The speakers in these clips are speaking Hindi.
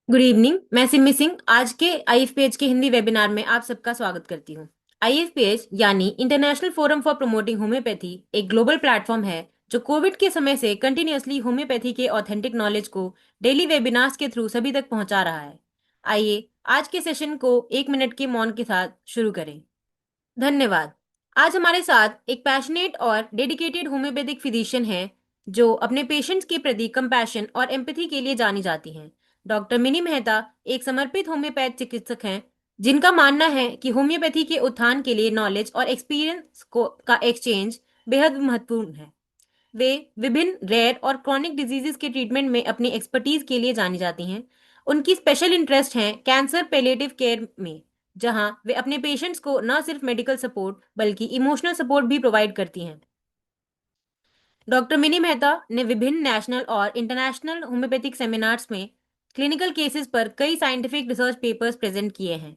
Good evening. मैं सिमी सिंह आज के आईएफपीएच के हिंदी वेबिनार में आप सबका स्वागत करती हूँ। आईएफपीएच यानी international forum for promoting homeopathy एक ग्लोबल प्लेटफॉर्म है जो कोविड के समय से कंटिन्यूअसली होम्योपैथी के ऑथेंटिक नॉलेज को डेली वेबिनार्स के थ्रू सभी तक पहुंचा रहा है। आइए आज के सेशन को 1 मिनट के मौन के साथ शुरू करें। धन्यवाद। आज हमारे साथ एक पैशनेट और डेडिकेटेड होम्योपैथिक फिजिशियन है जो अपने पेशेंट्स के प्रति कंपैशन और एम्पैथी के लिए जानी जाती हैं। डॉक्टर मिनी मेहता एक समर्पित होम्योपैथ चिकित्सक हैं जिनका मानना है कि होम्योपैथी के उत्थान के लिए नॉलेज और एक्सपीरियंस को का एक्सचेंज बेहद महत्वपूर्ण है। वे विभिन्न रेयर और क्रॉनिक डिजीजेस के ट्रीटमेंट में अपनी एक्सपर्टीज के लिए जानी जाती हैं। उनकी स्पेशल इंटरेस्ट हैं कैंसर पैलिएटिव केयर में, जहां वे अपने पेशेंट्स को न सिर्फ मेडिकल सपोर्ट बल्कि इमोशनल सपोर्ट भी प्रोवाइड करती हैं। डॉक्टर मिनी मेहता ने विभिन्न नेशनल और इंटरनेशनल होम्योपैथिक सेमिनार्स में क्लिनिकल केसेस पर कई साइंटिफिक रिसर्च पेपर्स प्रेजेंट किए हैं।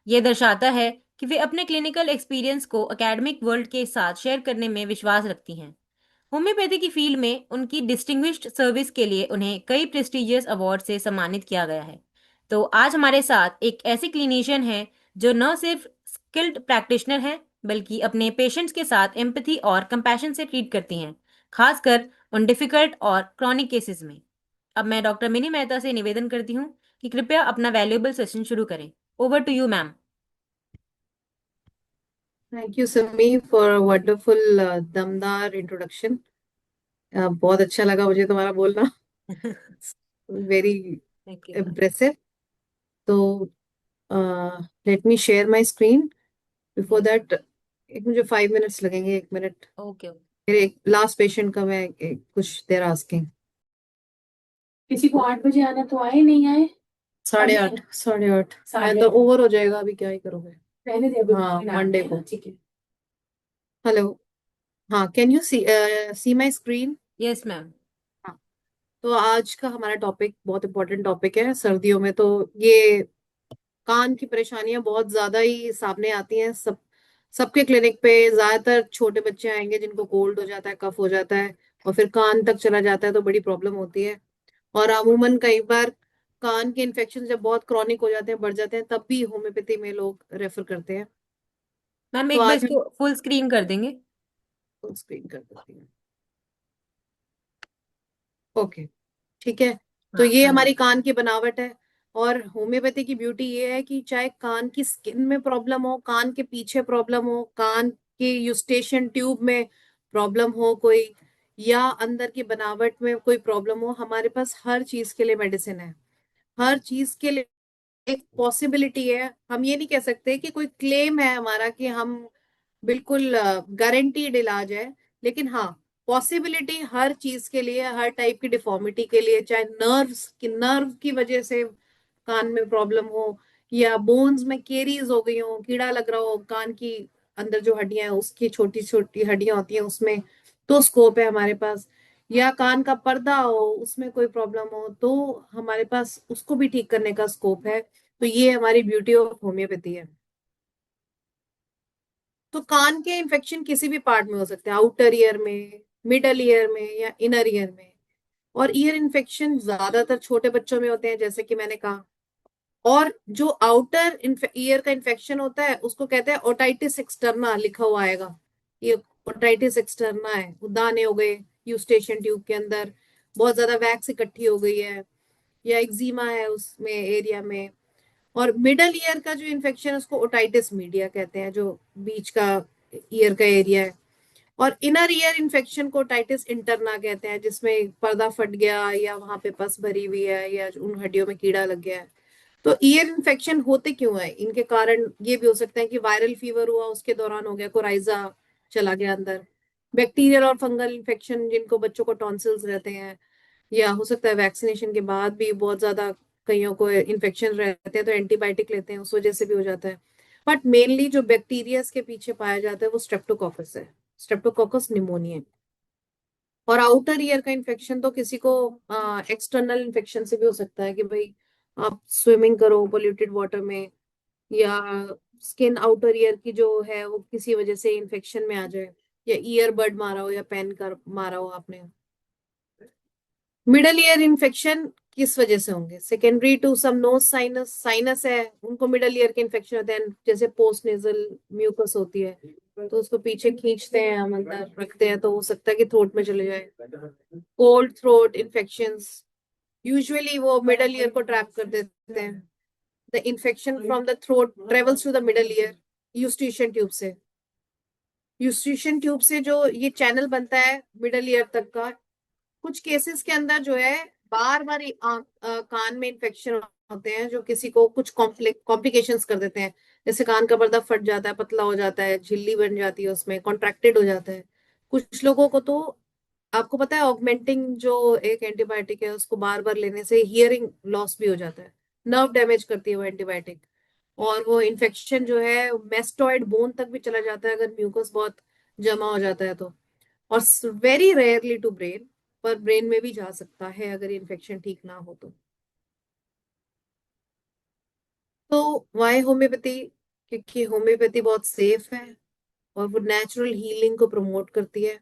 यह दर्शाता है कि वे अपने क्लिनिकल एक्सपीरियंस को एकेडमिक वर्ल्ड के साथ शेयर करने में विश्वास रखती हैं। होम्योपैथी की फील्ड में उनकी डिस्टिंग्विश्ड सर्विस के लिए उन्हें कई प्रेस्टिजियस अवार्ड से सम्मानित किया गया है। तो आज हमारे साथ एक ऐसी क्लिनिशियन है जो न सिर्फ स्किल्ड प्रैक्टिशनर है बल्कि अपने पेशेंट्स के साथ एम्पैथी और कंपैशन से ट्रीट करती हैं, खासकर उन डिफिकल्ट और क्रॉनिक केसेस में। अब मैं डॉक्टर मिनी मेहता से निवेदन करती हूँ कि कृपया अपना वैल्यूएबल सेशन शुरू करें। Over to you ma'am. Thank you Sami for wonderful दमदार इंट्रोडक्शन। बहुत अच्छा लगा मुझे तुम्हारा बोलना। Very thank you. इम्प्रेसिव। तो let me share my screen. Before yes. That एक मुझे 5 मिनट्स लगेंगे, 1 मिनट। ओके। मेरे एक लास्ट पेशेंट का मैं कुछ देर आस्किंग। किसी को 8 बजे आना तो आए नहीं आए। 8:30, 8:30 मैं साढ़े तो आठ ओवर हो जाएगा, अभी क्या ही करोगे। रहने दे, अभी हाँ, morning आना मंडे है को। ना, ठीक है। हेलो। हाँ, can you see my screen? Yes ma'am. हाँ। तो आज का हमारा टॉपिक बहुत इंपॉर्टेंट टॉपिक है। सर्दियों में तो ये कान की परेशानियां बहुत ज्यादा ही सामने आती हैं। सबके क्लिनिक पे ज्यादातर छोटे बच्चे आएंगे जिनको कोल्ड हो जाता है, कफ हो जाता है, और फिर कान तक चला जाता है तो बड़ी प्रॉब्लम होती है। और अमूमन कई बार कान के इन्फेक्शन जब बहुत क्रॉनिक हो जाते हैं, बढ़ जाते हैं, तब भी होम्योपैथी में लोग रेफर करते हैं। मैम तो एक बार आज इसको फुल स्क्रीन कर देंगे। हम स्क्रीन कर देती हूँ। ओके, ठीक है। तो हाँ ये हमारी धन्यवाद। कान की बनावट है। और होम्योपैथी की ब्यूटी ये है कि चाहे कान की स्किन में प्रॉब्लम हो, कान के पीछे प्रॉब्लम हो, कान के यूस्टेशन ट्यूब में प्रॉब्लम हो कोई, या अंदर की बनावट में कोई प्रॉब्लम हो, हमारे पास हर चीज के लिए मेडिसिन है। हर चीज के लिए एक पॉसिबिलिटी है। हम ये नहीं कह सकते कि कोई क्लेम है हमारा कि हम बिल्कुल गारंटीड इलाज है। लेकिन हाँ, पॉसिबिलिटी हर चीज के लिए, हर टाइप की डिफॉर्मिटी के लिए, चाहे नर्व की वजह से कान में प्रॉब्लम हो, या बोन्स में केरीज हो गई हो, कीड़ा लग रहा हो कान की अंदर जो हड्डियां हैं उसकी, छोटी छोटी हड्डियां होती हैं उसमें, तो स्कोप है हमारे पास। या कान का पर्दा हो, उसमें कोई प्रॉब्लम हो, तो हमारे पास उसको भी ठीक करने का स्कोप है। तो ये हमारी ब्यूटी ऑफ होम्योपैथी है। तो कान के इन्फेक्शन किसी भी पार्ट में हो सकते हैं, आउटर ईयर में, मिडल ईयर में, या इनर ईयर में। और ईयर इन्फेक्शन ज्यादातर छोटे बच्चों में होते हैं, जैसे कि मैंने कहा। और जो आउटर ईयर का इन्फेक्शन होता है उसको कहते हैं ओटाइटिस एक्सटर्ना, लिखा हुआ आएगा। ये ओटाइटिस एक्सटर्ना है, वो दाने हो गए यूस्टेशन ट्यूब के अंदर, बहुत ज्यादा वैक्स इकट्ठी हो गई है, या एक्जिमा है उसमें एरिया में। और मिडल ईयर का जो इन्फेक्शन है उसको ओटाइटिस मीडिया कहते हैं, जो बीच का ईयर का एरिया है। और इनर ईयर इन्फेक्शन को ओटाइटिस इंटरना कहते हैं, जिसमें पर्दा फट गया, या वहां पे पस भरी हुई है, या उन हड्डियों में कीड़ा लग गया है। तो ईयर इन्फेक्शन होते क्यों है, इनके कारण ये भी हो सकता है कि वायरल फीवर हुआ, उसके दौरान हो गया, कोराइजा चला गया अंदर। बैक्टीरियल और फंगल इन्फेक्शन, जिनको बच्चों को टॉन्सिल्स रहते हैं, या हो सकता है वैक्सीनेशन के बाद भी बहुत ज्यादा कईयों को इन्फेक्शन रहते हैं तो एंटीबायोटिक लेते हैं, उस वजह से भी हो जाता है। बट मेनली जो बैक्टीरिया के पीछे पाया जाता है वो स्ट्रेप्टोकोकस है, स्ट्रेप्टोकोकस निमोनिया। और आउटर ईयर का इन्फेक्शन तो किसी को एक्सटर्नल इन्फेक्शन से भी हो सकता है, कि भाई आप स्विमिंग करो पोल्यूटेड वाटर में, या स्किन आउटर ईयर की जो है वो किसी वजह से इन्फेक्शन में आ जाए, या ईयर बड मारा हो, या पेन कर मारा हो आपने। मिडल ईयर इन्फेक्शन किस वजह से होंगे? Secondary to some nose sinus, sinus है उनको मिडल ईयर के इन्फेक्शन होते हैं, जैसे पोस्ट नेजल म्यूकस होती है, तो उसको पीछे खींचते हैं हम अंदर रखते हैं तो हो सकता है कि थ्रोट में चले जाए। कोल्ड थ्रोट इन्फेक्शंस यूजुअली वो मिडल ईयर को ट्रैप कर देते हैं। The infection from the throat travels to the middle ear eustachian tube से। यूस्ट्रिशियन ट्यूब से जो ये चैनल बनता है मिडल ईयर तक का, कुछ केसेस के अंदर जो है बार बार कान में इन्फेक्शन होते हैं जो किसी को कुछ कॉम्प्लिकेशंस कर देते हैं। जैसे कान का पर्दा फट जाता है, पतला हो जाता है, झिल्ली बन जाती है, उसमें कॉन्ट्रैक्टेड हो जाता है। कुछ लोगों को तो, आपको पता है ऑगमेंटिंग जो एक एंटीबायोटिक है उसको बार बार लेने से हियरिंग लॉस भी हो जाता है, नर्व डैमेज करती है वो एंटीबायोटिक। और वो इन्फेक्शन जो है मेस्टॉइड बोन तक भी चला जाता है अगर म्यूकस बहुत जमा हो जाता है तो। और वेरी रेयरली टू ब्रेन, पर ब्रेन में भी जा सकता है अगर इन्फेक्शन ठीक ना हो तो वाई होम्योपैथी? क्योंकि होम्योपैथी बहुत सेफ है और वो नेचुरल हीलिंग को प्रमोट करती है,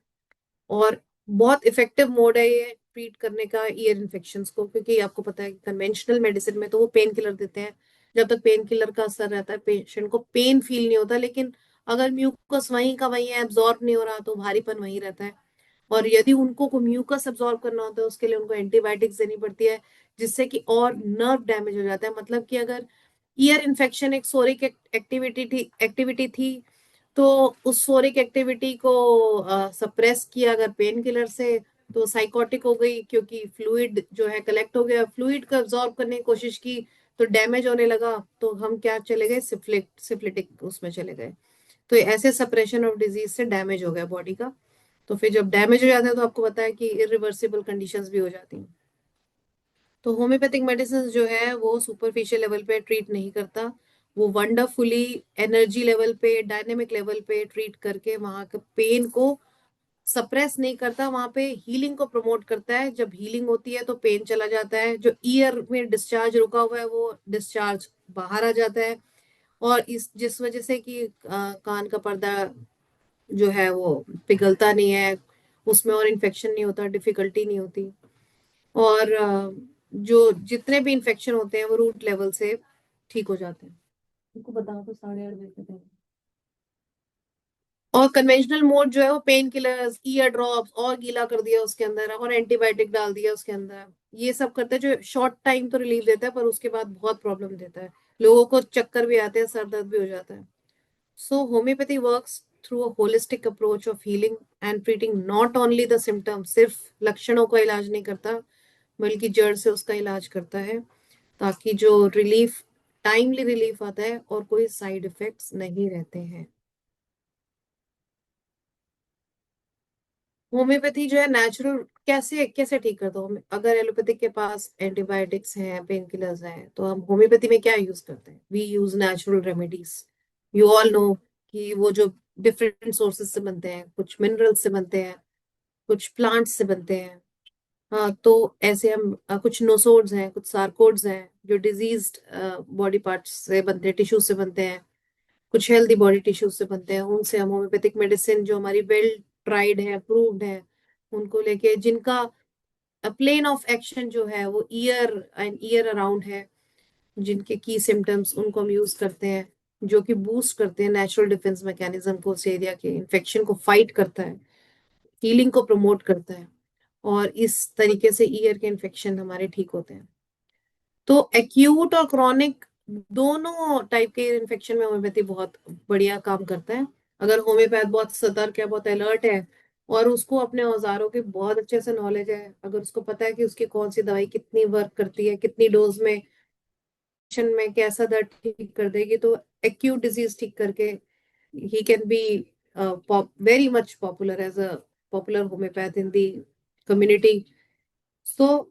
और बहुत इफेक्टिव मोड है ये ट्रीट करने का ईयर इन्फेक्शंस को। क्योंकि आपको पता है कि कन्वेंशनल मेडिसिन में तो वो पेन किलर देते हैं, जब तक पेन किलर का असर रहता है पेशेंट को पेन फील नहीं होता, लेकिन अगर म्यूकस वहीं का वहीं है, एब्जॉर्ब नहीं हो रहा, तो भारीपन वहीं रहता है। और यदि उनको को म्यूकस एब्जॉर्ब करना होता है उसके लिए उनको एंटीबायोटिक्स देनी पड़ती है, जिससे कि और नर्व डैमेज हो जाता है। मतलब कि अगर ईयर इन्फेक्शन एक सोरिक एक्टिविटी थी तो उस सोरिक एक्टिविटी को सप्रेस किया अगर पेन किलर से, तो साइकोटिक हो गई, क्योंकि फ्लूइड जो है कलेक्ट हो गया, फ्लूइड को एब्जॉर्ब करने की कोशिश की तो डैमेज होने लगा, तो हम क्या चले गए, सिफिलिटिक उसमें चले गए। तो ऐसे सप्रेशन ऑफ डिजीज से डैमेज हो गया बॉडी का। तो फिर जब डैमेज हो जाता है तो आपको पता है कि इरिवर्सिबल कंडीशंस भी हो जाती हैं। तो होम्योपैथिक मेडिसिन जो है वो सुपरफिशियल लेवल पे ट्रीट नहीं करता, वो वंडरफुली एनर्जी लेवल पे, डायनेमिक लेवल पे ट्रीट करके वहां के पेन को सप्रेस नहीं करता, वहां पे हीलिंग को प्रमोट करता है। जब हीलिंग होती है तो पेन चला जाता है, जो ईयर में डिस्चार्ज रुका हुआ है वो डिस्चार्ज बाहर आ जाता है। और इस जिस वजह से कि कान का पर्दा जो है वो पिघलता नहीं है, उसमें और इन्फेक्शन नहीं होता, डिफिकल्टी नहीं होती। और जो जितने भी इन्फेक्शन होते हैं वो रूट लेवल से ठीक हो जाते हैं। उनको बताओ तो 8:30 बजे तक। और कन्वेंशनल मोड जो है वो पेन किलर्स, ईयर ड्रॉप्स और गीला कर दिया उसके अंदर और एंटीबायोटिक डाल दिया उसके अंदर, ये सब करता है जो शॉर्ट टाइम तो रिलीफ देता है पर उसके बाद बहुत प्रॉब्लम देता है। लोगों को चक्कर भी आते हैं, सर दर्द भी हो जाता है। So, homeopathy works through a holistic approach of healing and treating not only the symptoms, सिर्फ लक्षणों का इलाज नहीं करता बल्कि जड़ से उसका इलाज करता है, ताकि जो रिलीफ, टाइमली रिलीफ आता है और कोई साइड इफेक्ट्स नहीं रहते हैं। होम्योपैथी जो है नेचुरल कैसे कैसे ठीक करता हूँ? अगर एलोपैथिक के पास एंटीबायोटिक्स हैं, पेन किलर्स हैं, तो हम होम्योपैथी में क्या यूज करते हैं? We use natural remedies. You all know कि वो जो डिफरेंट सोर्सेज से बनते हैं, कुछ मिनरल्स से बनते हैं, कुछ प्लांट्स से बनते हैं। हाँ, तो ऐसे हम कुछ नोसोड्स हैं, कुछ सार्कोड्स हैं जो डिजीज्ड बॉडी पार्ट्स से बनते हैं, टिश्यू से बनते हैं, कुछ हेल्दी बॉडी टिश्यूज से बनते हैं। उनसे हम होम्योपैथिक मेडिसिन जो हमारी वेल ट्राइड है, प्रूव्ड है, उनको लेके, जिनका प्लेन ऑफ एक्शन जो है वो ईयर एंड ईयर अराउंड है, जिनके की सिम्टम्स, उनको हम यूज करते हैं, जो कि बूस्ट करते हैं नेचुरल डिफेंस मैकेनिज्म को, उस एरिया के इन्फेक्शन को फाइट करता है, हीलिंग को प्रमोट करता है, और इस तरीके से ईयर के इन्फेक्शन हमारे ठीक होते हैं। तो एक्यूट और क्रॉनिक दोनों टाइप के इन्फेक्शन में होम्योपैथी बहुत बढ़िया काम करता है। अगर होम्योपैथ बहुत सतर्क है, बहुत अलर्ट है, और उसको अपने औजारों की बहुत अच्छे से नॉलेज है, अगर उसको पता है कि उसकी कौन सी दवाई कितनी वर्क करती है, कितनी डोज में, में कैसा दर्द ठीक कर देगी, तो एक्यूट डिजीज ठीक करके he can be very much popular as a popular homeopath in the community. So,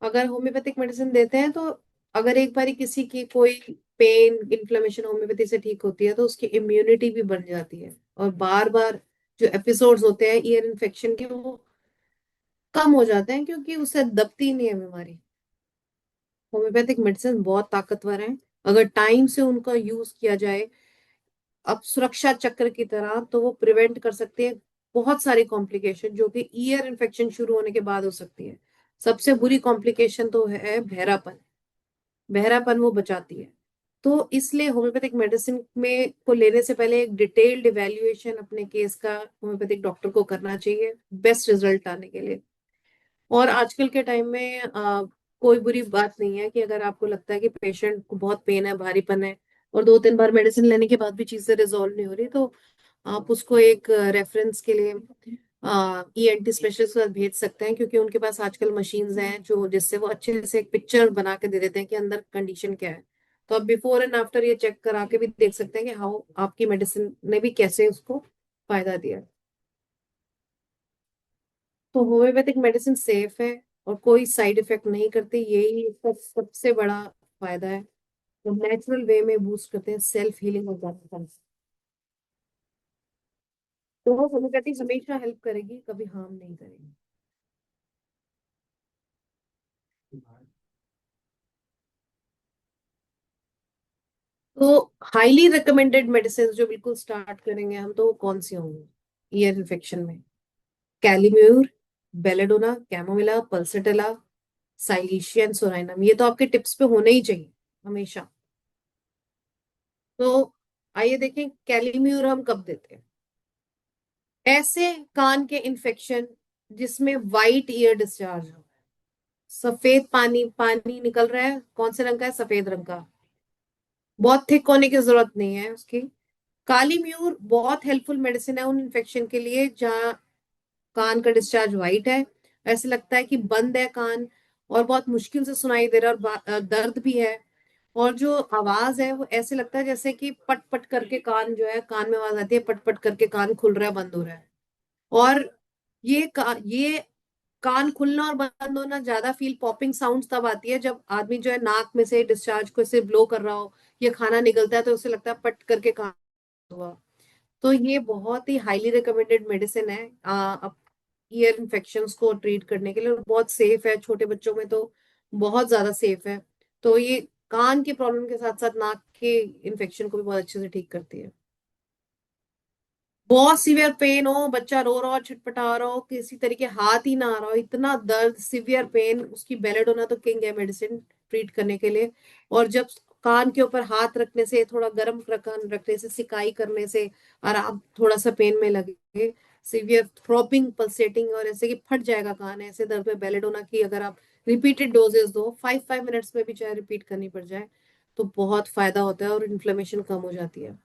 अगर होम्योपैथिक मेडिसिन देते हैं तो अगर एक बारी किसी की कोई पेन इन्फ्लेमेशन होम्योपैथी से ठीक होती है तो उसकी इम्यूनिटी भी बढ़ जाती है, और बार बार जो एपिसोड्स होते हैं ईयर इन्फेक्शन के वो कम हो जाते हैं, क्योंकि उससे दबती नहीं है बीमारी। होम्योपैथिक मेडिसिन बहुत ताकतवर है, अगर टाइम से उनका यूज किया जाए अब सुरक्षा चक्र की तरह, तो वो प्रिवेंट कर सकते हैं बहुत सारी कॉम्प्लिकेशन जो कि ईयर इन्फेक्शन शुरू होने के बाद हो सकती है। सबसे बुरी कॉम्प्लिकेशन तो है बहरापन। बहरापन वो बचाती है। तो इसलिए होम्योपैथिक मेडिसिन में को लेने से पहले एक डिटेल्ड इवेल्युएशन अपने केस का होम्योपैथिक डॉक्टर को करना चाहिए, बेस्ट रिजल्ट आने के लिए। और आजकल के टाइम में कोई बुरी बात नहीं है कि अगर आपको लगता है कि पेशेंट को बहुत पेन है, भारीपन है, और 2-3 बार मेडिसिन लेने के बाद भी चीजें रिजॉल्व नहीं हो रही, तो आप उसको एक रेफरेंस के लिए ईएनटी स्पेशलिस्ट के साथ भेज सकते हैं, क्योंकि उनके पास आजकल मशीन्स हैं जो जिससे वो अच्छे से एक पिक्चर बना के दे देते हैं कि अंदर कंडीशन क्या है। तो आप बिफोर एंड आफ्टर ये चेक करा के भी देख सकते हैं कि हाउ आपकी मेडिसिन ने भी कैसे उसको फायदा दिया। तो होम्योपैथिक मेडिसिन सेफ है और कोई साइड इफेक्ट नहीं करती, यही इसका सबसे बड़ा फायदा है। तो नेचुरल वे में बूस्ट करते हैं, सेल्फ हीलिंग हो जाता है। तो वो होम्योपैथी हमेशा हेल्प करेगी, कभी हार्म नहीं करेगी। तो हाईली रिकमेंडेड मेडिसिन जो बिल्कुल स्टार्ट करेंगे हम, तो वो कौन सी होंगी ईयर इन्फेक्शन में? कैलीम्यूर, बेलेडोना, कैमोमिला, पल्सटेला, साइलीशियन, सोराइनम, ये तो आपके टिप्स पे होने ही चाहिए हमेशा। तो आइए देखें कैलीम्यूर हम कब देते हैं। ऐसे कान के इन्फेक्शन जिसमें वाइट ईयर डिस्चार्ज हो, सफेद पानी पानी निकल रहा है, कौन से रंग का है? सफेद रंग का। बहुत थिक होने की जरूरत नहीं है उसकी। काली म्यूर बहुत हेल्पफुल मेडिसिन है उन इन्फेक्शन के लिए जहाँ कान का डिस्चार्ज वाइट है, ऐसे लगता है कि बंद है कान, और बहुत मुश्किल से सुनाई दे रहा है, और दर्द भी है। और जो आवाज है वो ऐसे लगता है जैसे कि पट पट करके कान जो है, कान में आवाज आती है, पट पट करके कान खुल रहा है, बंद हो रहा है। और ये कान खुलना और बंद होना ज्यादा फील पॉपिंग साउंड तब आती है जब आदमी जो है नाक में से डिस्चार्ज को ऐसे ब्लो कर रहा हो, या खाना निकलता है तो उसे लगता है पट करके कान हुआ। तो ये बहुत ही हाईली रिकमेंडेड मेडिसिन है ईयर इन्फेक्शंस को ट्रीट करने के लिए, और बहुत सेफ है, छोटे बच्चों में तो बहुत ज्यादा सेफ है। तो ये कान की प्रॉब्लम के साथ साथ नाक के इन्फेक्शन को भी बहुत अच्छे से ठीक करती है। बहुत सीवियर पेन हो, बच्चा रो रहा हो, छटपटा रहा हो, किसी तरीके हाथ ही ना आ रहा हो, इतना दर्द, सीवियर पेन, उसकी बेलेडोना तो किंग है मेडिसिन ट्रीट करने के लिए। और जब कान के ऊपर हाथ रखने से, थोड़ा गर्म कान रखने से, सिकाई करने से आराम, थोड़ा सा पेन में लगे, सीवियर थ्रोपिंग पल्सेटिंग और ऐसे कि फट जाएगा कान, ऐसे दर्द में बेलेडोना की अगर आप रिपीटेड डोजेस दो, 5 5 मिनट्स में भी चाहे रिपीट करनी पड़ जाए, तो बहुत फायदा होता है और इन्फ्लेमेशन कम हो जाती है।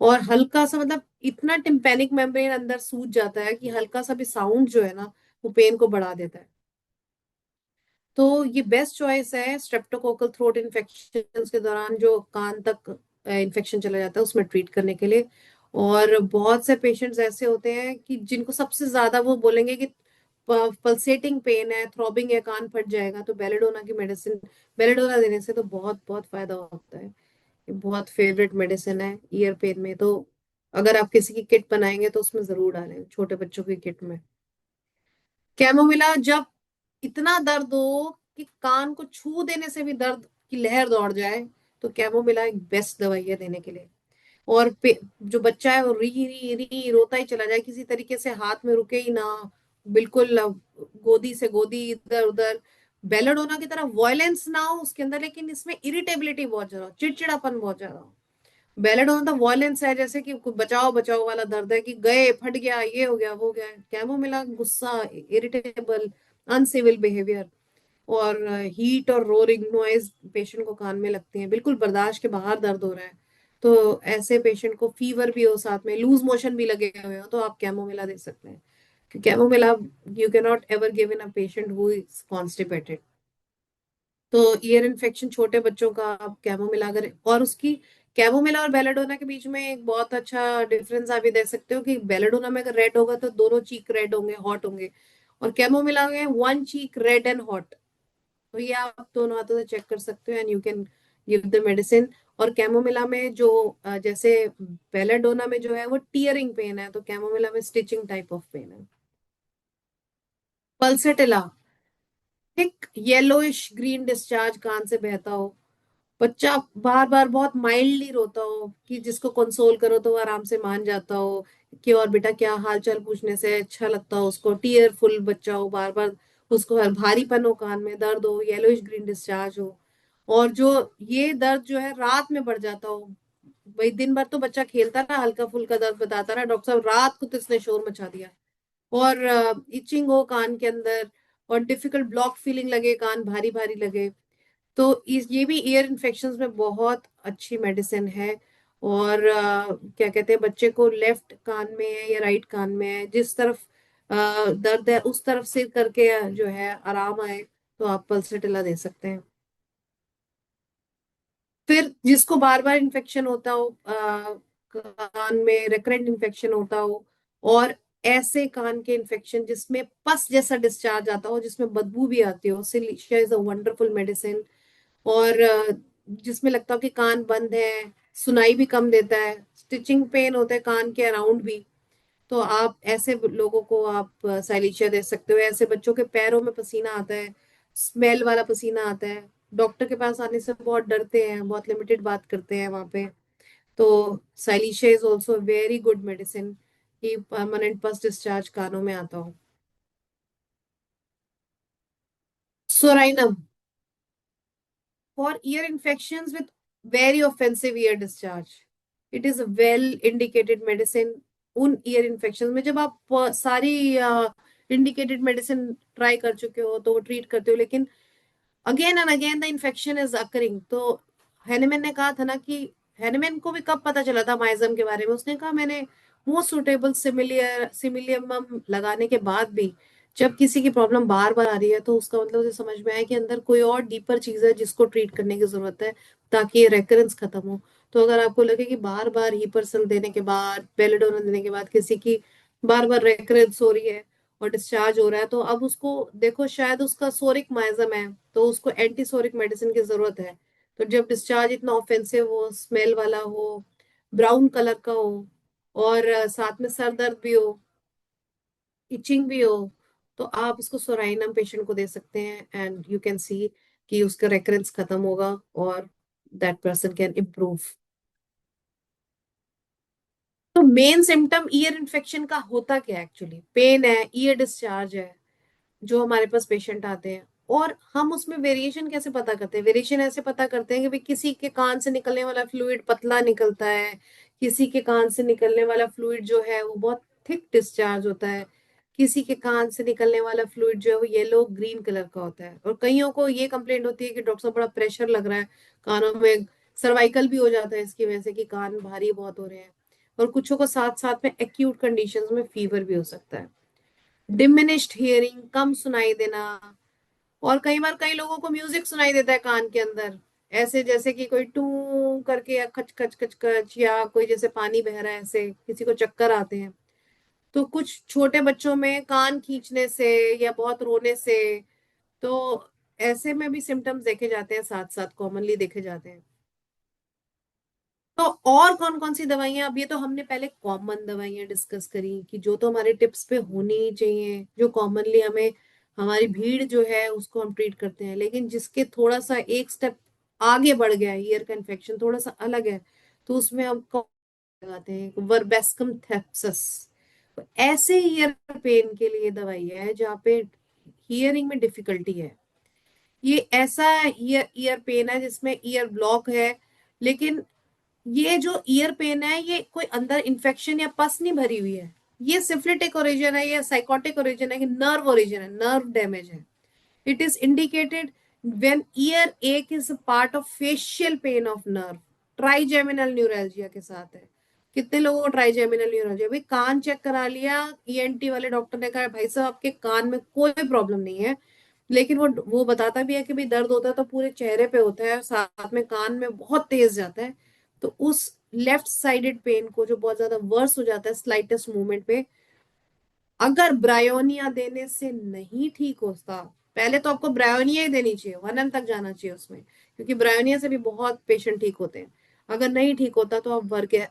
और हल्का सा मतलब इतना टिम्पैनिक मेम्ब्रेन अंदर सूज जाता है कि हल्का सा भी साउंड जो है ना, वो पेन को बढ़ा देता है। तो ये बेस्ट चॉइस है स्ट्रेप्टोकोकल थ्रोट इन्फेक्शन के दौरान जो कान तक इन्फेक्शन चला जाता है उसमें ट्रीट करने के लिए। और बहुत से पेशेंट्स ऐसे होते हैं कि जिनको सबसे ज्यादा वो बोलेंगे कि पल्सेटिंग पेन है, थ्रॉबिंग है, कान फट जाएगा, तो बेलेडोना की मेडिसिन, बेलेडोना देने से तो बहुत बहुत फायदा होता है। ये बहुत फेवरेट मेडिसिन है ईयर पेन में। तो अगर आप किसी की किट बनाएंगे तो उसमें जरूर डालें, छोटे बच्चों की किट में। कैमोमिला जब इतना दर्द हो कि कान को छू देने से भी दर्द की लहर दौड़ जाए, तो कैमोमिला एक बेस्ट दवाई है देने के लिए। और जो बच्चा है वो री री री रोता ही चला जाए, किसी तरीके से हाथ में रुके ही ना, बिल्कुल गोदी से गोदी, इधर उधर, बेलाडोना की तरह वॉयलेंस ना हो उसके अंदर, लेकिन इसमें इरिटेबिलिटी बहुत ज्यादा हो, चिड़चिड़ापन बहुत ज्यादा हो। बेलाडोना तो वॉयलेंस है, जैसे कि कुछ बचाओ बचाओ वाला दर्द है, कि गए, फट गया, ये हो गया, वो हो गया। कैमोमिला गुस्सा, इरिटेबल, अनसिविल बिहेवियर, और हीट और रोरिंग नॉइज पेशेंट को कान में लगती है, बिल्कुल बर्दाश्त के बाहर दर्द हो रहा है। तो ऐसे पेशेंट को फीवर भी हो, साथ में लूज मोशन भी लगे हुए हो, तो आप कैमोमिला दे सकते हैं। Chamomilla you can not ever give in a patient who is constipated. तो ईयर इन्फेक्शन छोटे बच्चों का आप कैमोमिला अगर, और उसकी कैमोमिला और बेलाडोना के बीच में एक बहुत अच्छा डिफरेंस आप ये देख सकते हो कि बेलाडोना में अगर रेड होगा तो दोनों चीक रेड होंगे, हॉट होंगे, और कैमोमिला में one cheek red and hot. तो ये आप दोनों हाथों से चेक कर सकते हो and you can give the medicine. और कैमोमिला में जो जैसे बेलाडोना में जो है वो टीयरिंग पेन है, तो कैमोमिला में स्टिचिंग टाइप ऑफ पेन है। Pulsatilla, thick yellowish green discharge कान से बहता हो, बच्चा बार बार बहुत माइल्डली रोता हो, कि जिसको कंसोल करो तो वो आराम से मान जाता हो, कि और बेटा क्या हाल चाल पूछने से अच्छा लगता हो उसको, टीयरफुल बच्चा हो, बार बार उसको हर भारीपन हो, कान में दर्द हो, येलोइश ग्रीन डिस्चार्ज हो, और जो ये दर्द जो है रात में बढ़ जाता हो। भाई दिन भर तो बच्चा खेलता रहा, हल्का फुल्का दर्द बताता रहा, डॉक्टर साहब रात को तो इसने शोर मचा दिया। और इचिंग हो कान के अंदर, और डिफिकल्ट ब्लॉक फीलिंग लगे, कान भारी भारी लगे, तो ये भी ईयर इन्फेक्शंस में बहुत अच्छी मेडिसिन है। और क्या कहते हैं, बच्चे को लेफ्ट कान में है या राइट कान में है, जिस तरफ दर्द है उस तरफ से करके जो है आराम आए, तो आप पल्सटिला दे सकते हैं। फिर जिसको बार बार इन्फेक्शन होता हो, कान में रिकरेंट इन्फेक्शन होता हो, और ऐसे कान के इन्फेक्शन जिसमें पस जैसा डिस्चार्ज आता हो, जिसमें बदबू भी आती हो, सिलिशिया इज अ वंडरफुल मेडिसिन। और जिसमें लगता हो कि कान बंद है, सुनाई भी कम देता है, स्टिचिंग पेन होता है कान के अराउंड भी, तो आप ऐसे लोगों को आप साइलिशिया दे सकते हो। ऐसे बच्चों के पैरों में पसीना आता है, स्मेल वाला पसीना आता है, डॉक्टर के पास आने से बहुत डरते हैं, बहुत लिमिटेड बात करते हैं वहां पे, तो silicea is also very good medicine कि परमानेंट पस डिस्चार्ज कानों में आता हो। Psorinum for ear infections with very offensive ear discharge. It is a well indicated medicine उन ईयर इन्फेक्शन में। जब आप सारी इंडिकेटेड मेडिसिन ट्राई कर चुके हो तो वो ट्रीट करते हो, लेकिन again and again the infection is occurring, तो हैनेमैन ने कहा था ना कि हैनेमैन को भी कब पता चला था माइजम के बारे में, उसने कहा मैंने मोस्ट सुटेबल सिमिलियम लगाने के बाद भी जब किसी की प्रॉब्लम बार बार आ रही है, तो उसका मतलब उसे समझ में आया कि अंदर कोई और डीपर चीज है जिसको ट्रीट करने की जरूरत है, ताकि ये रेकरेंस खत्म हो। तो अगर आपको लगे कि बार बार हीपरसल देने के बाद, बेलेडोनन देने के बाद किसी की बार बार रेकरेंस हो रही है और डिस्चार्ज हो रहा है, तो अब उसको देखो, शायद उसका सोरिक माइजम है, तो उसको एंटी सोरिक मेडिसिन की जरूरत है। तो जब डिस्चार्ज इतना ऑफेंसिव हो, स्मेल वाला हो, ब्राउन कलर का हो, और साथ में सर दर्द भी हो, इचिंग भी हो, तो आप इसको सोराइनम पेशेंट को दे सकते हैं, एंड यू कैन सी कि उसका रेकरेंस खत्म होगा और दैट पर्सन कैन इम्प्रूव। तो मेन सिम्टम ईयर इन्फेक्शन का होता क्या है? एक्चुअली पेन है, ईयर डिस्चार्ज है, जो हमारे पास पेशेंट आते हैं। और हम उसमें वेरिएशन कैसे पता करते हैं? वेरिएशन ऐसे पता करते हैं कि भाई किसी के कान से निकलने वाला फ्लूइड पतला निकलता है, किसी के कान से निकलने वाला फ्लूइड जो है वो बहुत थिक डिस्चार्ज होता है, किसी के कान से निकलने वाला फ्लूइड जो है वो येलो ग्रीन कलर का होता है, और कईयों को ये कंप्लेंट होती है कि डॉक्टर साहब बड़ा प्रेशर लग रहा है कानों में, सर्वाइकल भी हो जाता है इसकी वजह से कि कान भारी बहुत हो रहे हैं। और कुछों को साथ साथ में एक्यूट कंडीशंस में फीवर भी हो सकता है। डिमिनिश्ड हियरिंग, कम सुनाई देना, और कई बार कई लोगों को म्यूजिक सुनाई देता है कान के अंदर, ऐसे जैसे कि कोई टू करके, या खच खच खच खच, या कोई जैसे पानी बह रहा है, ऐसे किसी को चक्कर आते हैं। तो कुछ छोटे बच्चों में कान खींचने से या बहुत रोने से, तो ऐसे में भी सिम्टम्स देखे जाते हैं, साथ साथ कॉमनली देखे जाते हैं। तो और कौन कौन सी दवाइयां, अब ये तो हमने पहले कॉमन दवाइयां डिस्कस करी कि जो तो हमारे टिप्स पे होनी ही चाहिए, जो कॉमनली हमें, हमारी भीड़ जो है उसको हम ट्रीट करते हैं। लेकिन जिसके थोड़ा सा एक स्टेप आगे बढ़ गया है, ईयर का इन्फेक्शन थोड़ा सा अलग है, तो उसमें हम कौन लगाते हैं? वर्बेस्कम थेप्सस। तो ऐसे ईयर पेन के लिए दवाई है जहाँ पे हियरिंग में डिफिकल्टी है। ये ऐसा ईयर ईयर पेन है जिसमें ईयर ब्लॉक है, लेकिन ये जो ईयर पेन है ये कोई अंदर इन्फेक्शन या पस नहीं भरी हुई है, ये सिफिलिटिक ओरिजिन है या साइकोटिक ओरिजिन है कि नर्व ओरिजिन है, नर्व डैमेज है। It is indicated when earache is part of facial pain of nerve, trigeminal neuralgia के साथ है। कितने लोगों को ट्राइजेमिनल न्यूरैल्जिया? भाई कान चेक करा लिया, ईएनटी वाले डॉक्टर ने कहा भाई साहब आपके कान में कोई प्रॉब्लम नहीं है, लेकिन वो बताता भी है कि भाई दर्द होता है तो पूरे चेहरे पे होता है, साथ में कान में बहुत तेज जाता है। तो उस लेफ्ट साइडेड पेन को जो बहुत ज्यादा वर्स हो जाता है स्लाइटेस्ट मूवमेंट पे, अगर ब्रायोनिया देने से नहीं ठीक होता, पहले तो आपको ब्रायोनिया ही देनी चाहिए, 1 M तक जाना चाहिए उसमें, क्योंकि ब्रायोनिया से भी बहुत पेशेंट ठीक होते हैं। अगर नहीं ठीक होता तो आप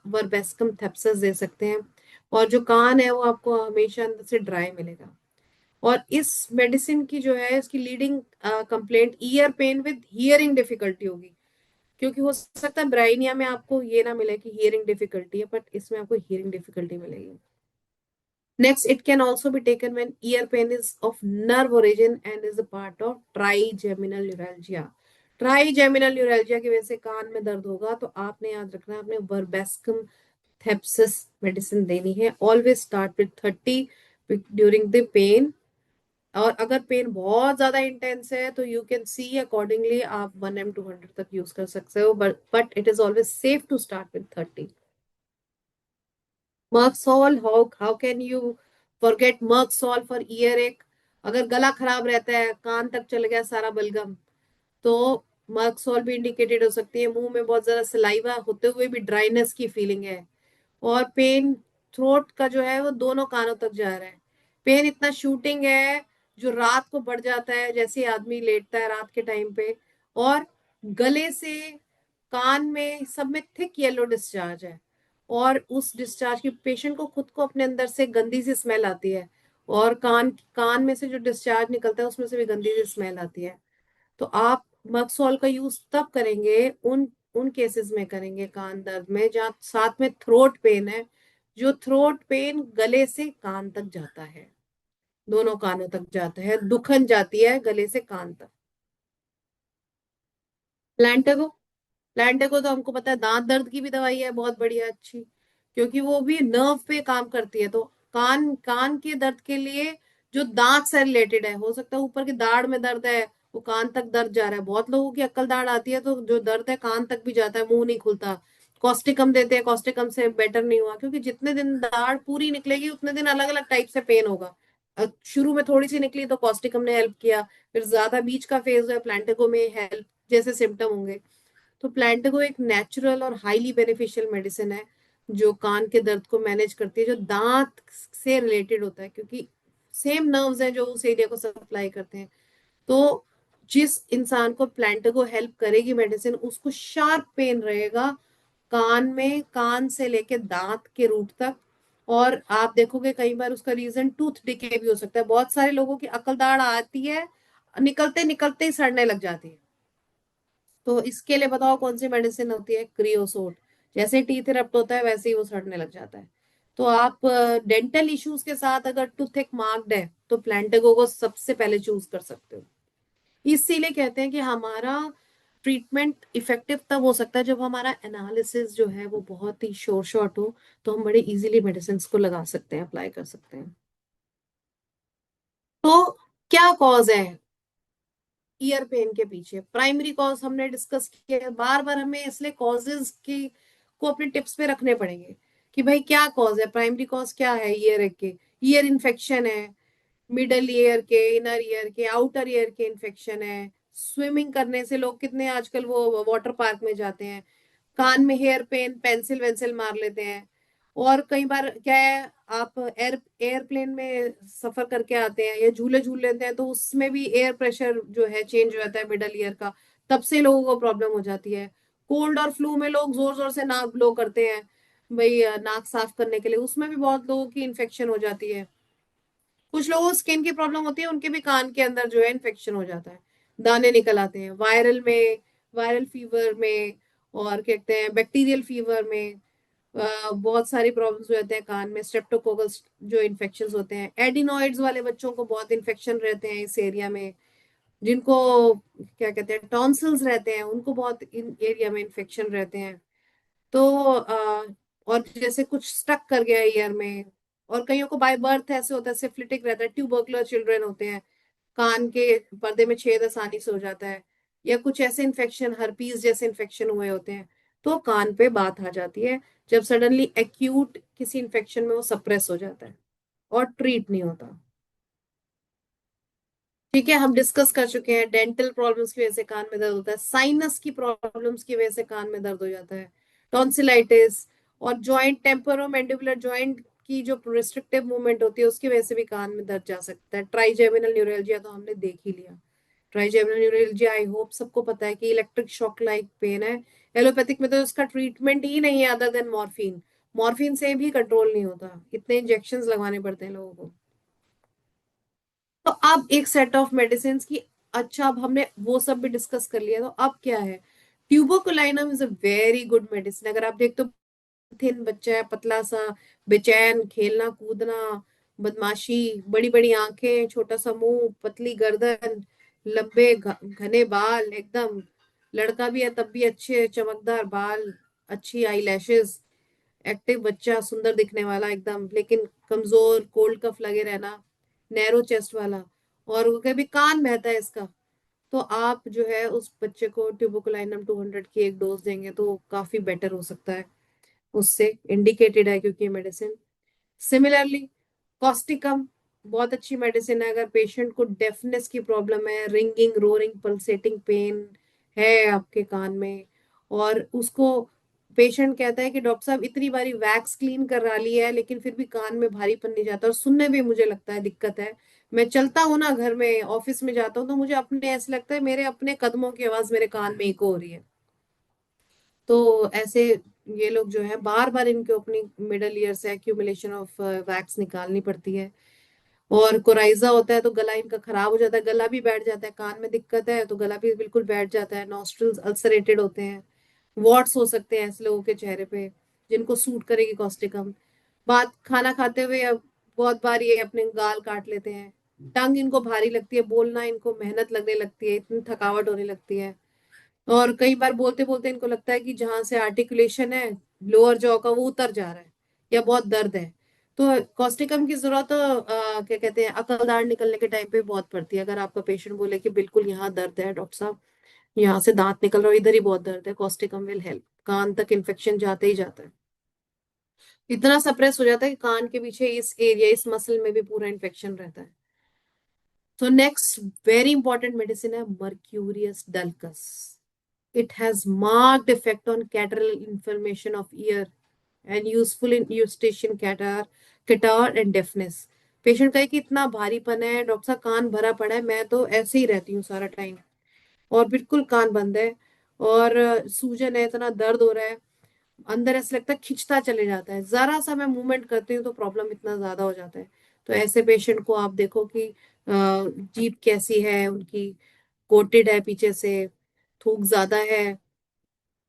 वर्बेस्कम थेप्सस दे सकते हैं, और जो कान है वो आपको हमेशा अंदर से ड्राई मिलेगा। और इस मेडिसिन की जो है इसकी leading complaint ear pain with hearing difficulty होगी, क्योंकि हो सकता है ब्राइनिया में आपको ये ना मिले कि हियरिंग डिफिकल्टी है, बट इसमें आपको हियरिंग डिफिकल्टी मिलेगी। Next, it can also be taken when ear pain is of nerve origin and is a part of trigeminal neuralgia. Trigeminal neuralgia की वजह से कान में दर्द होगा तो आपने याद रखना है, आपने बर्बेस्कम थेप्सिस मेडिसिन देनी है. Always start with 30 during the pain. और अगर पेन बहुत ज्यादा इंटेंस है तो यू कैन सी अकॉर्डिंगली आप 1 m 200 तक यूज कर सकते हो, but it is always safe to start with 30. Merc sol, how can you forget merc sol for ear ache. अगर गला खराब रहता है, कान तक चल गया सारा बलगम, तो मर्कसॉल भी इंडिकेटेड हो सकती है. मुंह में बहुत ज्यादा सलाइवा होते हुए भी ड्राइनेस की फीलिंग है. और पेन थ्रोट का जो है वो दोनों कानों तक जा रहा है. पेन इतना शूटिंग है जो रात को बढ़ जाता है जैसे ही आदमी लेटता है रात के टाइम पे. और गले से कान में सब में थिक येलो डिस्चार्ज है. और उस डिस्चार्ज की पेशेंट को खुद को अपने अंदर से गंदी सी स्मेल आती है. और कान कान में से जो डिस्चार्ज निकलता है उसमें से भी गंदी सी स्मेल आती है. तो आप मक्सॉल का यूज तब करेंगे, उन उन केसेस में करेंगे कान दर्द में जहाँ साथ में थ्रोट पेन है. जो थ्रोट पेन गले से कान तक जाता है, दोनों कानों तक जाता है, दुखन जाती है गले से कान तक. प्लांटेगो, प्लांटेगो तो हमको पता है दांत दर्द की भी दवाई है, बहुत बढ़िया अच्छी. क्योंकि वो भी नर्व पे काम करती है. तो कान कान के दर्द के लिए जो दांत से रिलेटेड है, हो सकता है ऊपर की दाढ़ में दर्द है, वो कान तक दर्द जा रहा है. बहुत लोगों की अक्कल दाढ़ आती है तो जो दर्द है कान तक भी जाता है, मुंह नहीं खुलता. कॉस्टिकम देते हैं, कॉस्टिकम से बेटर नहीं हुआ, क्योंकि जितने दिन दाढ़ पूरी निकलेगी उतने दिन अलग अलग टाइप से पेन होगा. शुरू में थोड़ी सी निकली तो कॉस्टिकम ने हेल्प किया, फिर ज्यादा बीच का फेज है प्लांटेगो में हेल्प जैसे सिम्टम होंगे. तो प्लांटेगो एक नेचुरल और हाईली बेनिफिशियल मेडिसिन है जो कान के दर्द को मैनेज करती है, जो दांत से रिलेटेड होता है, क्योंकि सेम नर्व्स हैं जो उस एरिया को सप्लाई करते हैं. तो जिस इंसान को प्लांटेगो हेल्प करेगी मेडिसिन, उसको शार्प पेन रहेगा कान में, कान से लेके दांत के रूट तक. और आप देखोगे कई बार उसका रीजन टूथ डिके भी हो सकता है. बहुत सारे लोगों की अकल दाढ़ आती है, निकलते निकलते ही सड़ने लग जाती है. तो इसके लिए बताओ कौन सी मेडिसिन होती है, क्रियोसोट. जैसे टीथ इरप्ट होता है वैसे ही वो सड़ने लग जाता है. तो आप डेंटल इश्यूज के साथ अगर टूथ एक मार्क्ड है तो प्लांटेगो को सबसे पहले चूज कर सकते हो. इसीलिए कहते हैं कि हमारा ट्रीटमेंट इफेक्टिव तब हो सकता है जब हमारा एनालिसिस जो है वो बहुत ही श्योर शॉर्ट हो. तो हम बड़े इजीली मेडिसिन को लगा सकते हैं, अप्लाई कर सकते हैं. तो क्या कॉज है ईयर पेन के पीछे? प्राइमरी कॉज हमने डिस्कस किया है. बार बार हमें इसलिए कॉजेज की को अपने टिप्स पे रखने पड़ेंगे कि भाई क्या कॉज है, प्राइमरी कॉज क्या है ईयर के. ईयर इन्फेक्शन है, मिडल ईयर के, इनर ईयर के, आउटर ईयर के इन्फेक्शन है. स्विमिंग करने से लोग कितने आजकल वो वाटर पार्क में जाते हैं, कान में हेयर पेन, पेंसिल वेंसिल मार लेते हैं. और कई बार क्या है, आप एयरप्लेन में सफर करके आते हैं या झूले झूल लेते हैं तो उसमें भी एयर प्रेशर जो है चेंज हो जाता है मिडल ईयर का, तब से लोगों को प्रॉब्लम हो जाती है. कोल्ड और फ्लू में लोग जोर जोर से नाक ब्लो करते हैं भाई, नाक साफ करने के लिए, उसमें भी बहुत लोगों की इन्फेक्शन हो जाती है. कुछ लोगों को स्किन की प्रॉब्लम होती है, उनके भी कान के अंदर जो है इन्फेक्शन हो जाता है, दाने निकल आते हैं. वायरल में, वायरल फीवर में, और कहते हैं बैक्टीरियल फीवर में बहुत सारी प्रॉब्लम्स हो जाते हैं कान में. स्ट्रेप्टोकोकस जो इन्फेक्शन होते हैं, एडिनॉइड्स वाले बच्चों को बहुत इन्फेक्शन रहते हैं इस एरिया में. जिनको क्या कहते हैं टॉन्सिल्स रहते हैं उनको बहुत इन एरिया में इन्फेक्शन रहते हैं. तो और जैसे कुछ स्टक कर गया ईयर में. और कईयों को बाय बर्थ ऐसे होता है, सिफिलिटिक रहता है, ट्यूबरकुलर चिल्ड्रन होते हैं, कान के पर्दे में छेद आसानी से हो जाता है. या कुछ ऐसे इन्फेक्शन, हर्पीज जैसे इन्फेक्शन हुए होते हैं, तो कान पे बात आ जाती है जब सडनली एक्यूट किसी इन्फेक्शन में वो सप्रेस हो जाता है और ट्रीट नहीं होता. ठीक है, हम डिस्कस कर चुके हैं डेंटल प्रॉब्लम्स की वजह से कान में दर्द होता है, साइनस की प्रॉब्लम्स की वजह से कान में दर्द हो जाता है, टॉन्सिलाइटिस, और जॉइंट टेम्पोरो मैंडिबुलर जॉइंट की जो रिस्ट्रिक्टिव मूवमेंट होती है उसकी वजह से भी कान में दर्द जा सकता है. ट्राइजेमिनल न्यूरalgia तो हमने देख ही लिया. ट्राइजेमिनल न्यूरalgia आई होप सबको पता है कि इलेक्ट्रिक शॉक लाइक पेन है. एलोपैथिक में तो इसका ट्रीटमेंट ही नहीं है अदर देन मॉर्फिन. मॉर्फिन से भी कंट्रोल नहीं होता, इतने इंजेक्शन लगवाने पड़ते हैं लोगों को. तो अब एक सेट ऑफ मेडिसिन की. अच्छा, अब हमने वो सब भी डिस्कस कर लिया, तो अब क्या है, tuberculinum is a very good medicine. अगर आप देख तो थिन बच्चा है, पतला सा, बेचैन, खेलना कूदना, बदमाशी, बड़ी बड़ी आंखें, छोटा सा मुंह, पतली गर्दन, लंबे घने बाल एकदम, लड़का भी है तब भी अच्छे चमकदार बाल, अच्छी आई लैशेस, एक्टिव बच्चा, सुंदर दिखने वाला एकदम, लेकिन कमजोर, कोल्ड कफ लगे रहना, नैरो चेस्ट वाला, और वो कभी कान बहता है इसका, तो आप जो है उस बच्चे को ट्यूबरकुलाइनम 200 की एक डोज देंगे तो काफी बेटर हो सकता है, उससे इंडिकेटेड है क्योंकि ये मेडिसिन। सिमिलरली कॉस्टिकम बहुत अच्छी मेडिसिन है अगर पेशेंट को डेफनेस की प्रॉब्लम है, रिंगिंग, रोरिंग, पल्सेटिंग पेन है आपके कान में, और उसको पेशेंट कहता है कि डॉक्टर साहब इतनी बारी वैक्स क्लीन करा ली है लेकिन फिर भी कान में भारीपन नहीं जाता और सुनने में मुझे लगता है दिक्कत है, मैं चलता हूँ ना घर में, ऑफिस में जाता हूँ तो मुझे अपने ऐसे लगता है मेरे अपने कदमों की आवाज मेरे कान में इको हो रही है। तो ऐसे ये लोग जो है बार बार इनको अपनी मिडल ईयर से एक्यूमुलेशन ऑफ वैक्स निकालनी पड़ती है। और कोराइजा होता है तो गला इनका खराब हो जाता है, गला भी बैठ जाता है, कान में दिक्कत है तो गला भी बिल्कुल बैठ जाता है, नॉस्ट्रल्स अल्सरेटेड होते हैं, वॉट्स हो सकते हैं ऐसे लोगों के चेहरे पे जिनको सूट करेगी कॉस्टिकम। बात खाना खाते हुए अब बहुत बार ये अपने गाल काट लेते हैं, टंग इनको भारी लगती है, बोलना इनको मेहनत लगने लगती है, इतनी थकावट होने लगती है, और कई बार बोलते बोलते इनको लगता है कि जहां से आर्टिकुलेशन है लोअर जॉ का वो उतर जा रहा है या बहुत दर्द है। तो कॉस्टिकम की जरूरत तो क्या कहते हैं अकलदार निकलने के टाइम पे बहुत पड़ती है, अगर आपका पेशेंट बोले कि बिल्कुल यहाँ दर्द है डॉक्टर साहब, यहाँ से दांत निकल रहा है, इधर ही बहुत दर्द है, कॉस्टिकम विल हेल्प, कान तक इन्फेक्शन जाते ही जाता है, इतना सप्रेस हो जाता है कि कान के पीछे इस एरिया इस मसल में भी पूरा इन्फेक्शन रहता है। तो नेक्स्ट वेरी इंपॉर्टेंट मेडिसिन है mercurius डल्कस। It has marked effect on catarrhal inflammation of ear and useful in eustachian catarrh and deafness। Patient का है कि इतना भारीपन है डॉक्टर साहब, कान भरा पड़ा है, मैं तो ऐसे ही रहती हूँ सारा टाइम और बिल्कुल कान बंद है, और सूजन है, इतना दर्द हो रहा है, अंदर ऐसा लगता है खिंचता चले जाता है, जरा सा मैं मूवमेंट करती हूँ तो प्रॉब्लम इतना ज्यादा हो जाता है। तो ऐसे पेशेंट को आप देखो कि जीभ कैसी है उनकी, कोटेड है पीछे से, थूक ज्यादा है,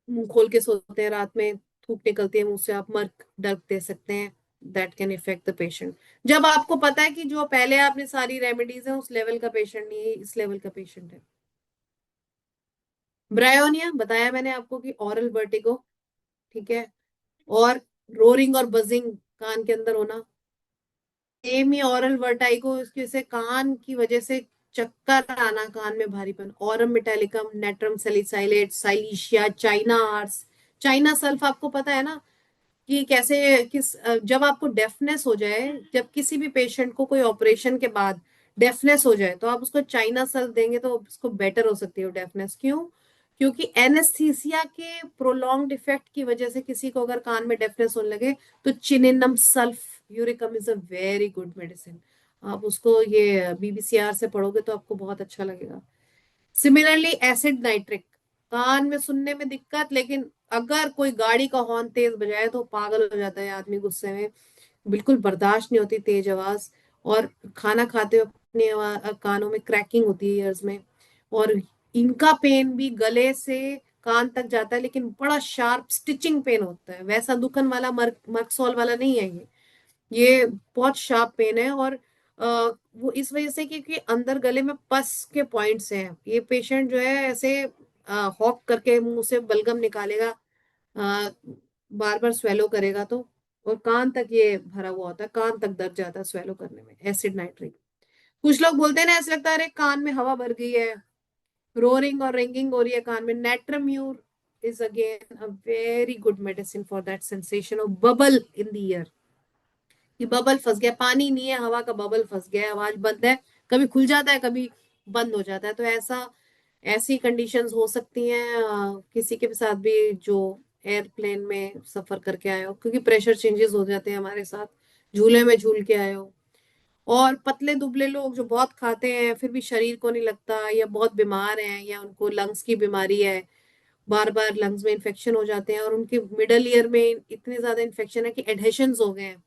मुंह खोल के सोते हैं रात में, थूक निकलती है मुंह से, आप मर्क डर्क दे सकते हैं, that can effect the patient. जब आपको पता है कि जो पहले आपने सारी रेमेडीज है उस लेवल का पेशेंट नहीं है, इस लेवल का पेशेंट है। ब्रायोनिया बताया मैंने आपको कि ऑरल वर्टिगो, ठीक है, और रोरिंग और बजिंग कान के अंदर होना, सेम ही ऑरल वर्टाइगो इसकी वजह से कान की वजह से चक्कर आना, कान में भारीपन, aurum metallicum, natrum salicylate, silicea, china ars, china sulph आपको पता है ना कि कैसे जब आपको डेफनेस हो जाए, जब किसी भी पेशेंट को कोई ऑपरेशन के बाद डेफनेस हो जाए तो आप उसको चाइना सल्फ देंगे तो उसको बेटर हो सकती है वो डेफनेस। क्यों? क्योंकि एनेस्थीसिया के प्रोलॉन्ग्ड इफेक्ट की वजह से किसी को अगर कान में डेफनेस होने लगे तो chininum sulphuricum is a very good medicine. आप उसको ये बीबीसीआर से पढ़ोगे तो आपको बहुत अच्छा लगेगा। सिमिलरली एसिड नाइट्रिक, कान में सुनने में दिक्कत, लेकिन अगर कोई गाड़ी का हॉर्न तेज बजाए तो पागल हो जाता है आदमी गुस्से में, बिल्कुल बर्दाश्त नहीं होती तेज आवाज, और खाना खाते हुए अपने कानों में क्रैकिंग होती है ईयर्स में, और इनका पेन भी गले से कान तक जाता है लेकिन बड़ा शार्प स्टिचिंग पेन होता है, वैसा दुखन वाला मर्कसॉल वाला नहीं है ये बहुत शार्प पेन है, और वो इस वजह से क्योंकि अंदर गले में पस के पॉइंट्स हैं, ये पेशेंट जो है ऐसे हॉक करके मुंह से बलगम निकालेगा, बार बार स्वेलो करेगा तो, और कान तक ये भरा हुआ होता है, कान तक दर्द जाता है स्वेलो करने में, एसिड नाइट्रिक। कुछ लोग बोलते हैं ना ऐसा लगता है अरे कान में हवा भर गई है, रोरिंग और रिंगिंग हो रही है कान में, natrum mur is again a very good medicine for that sensation of bubble in the year, कि बबल फंस गया, पानी नहीं है हवा का बबल फंस गया है, आवाज बंद है, कभी खुल जाता है कभी बंद हो जाता है, तो ऐसा ऐसी कंडीशंस हो सकती हैं किसी के भी साथ भी जो एयरप्लेन में सफर करके आए हो, क्योंकि प्रेशर चेंजेस हो जाते हैं हमारे साथ, झूले में झूल के आए हो, और पतले दुबले लोग जो बहुत खाते हैं फिर भी शरीर को नहीं लगता, या बहुत बीमार हैं, या उनको लंग्स की बीमारी है, बार बार लंग्स में इन्फेक्शन हो जाते हैं, और उनके मिडल ईयर में इतने ज्यादा इन्फेक्शन है कि एडहेशंस हो गए हैं,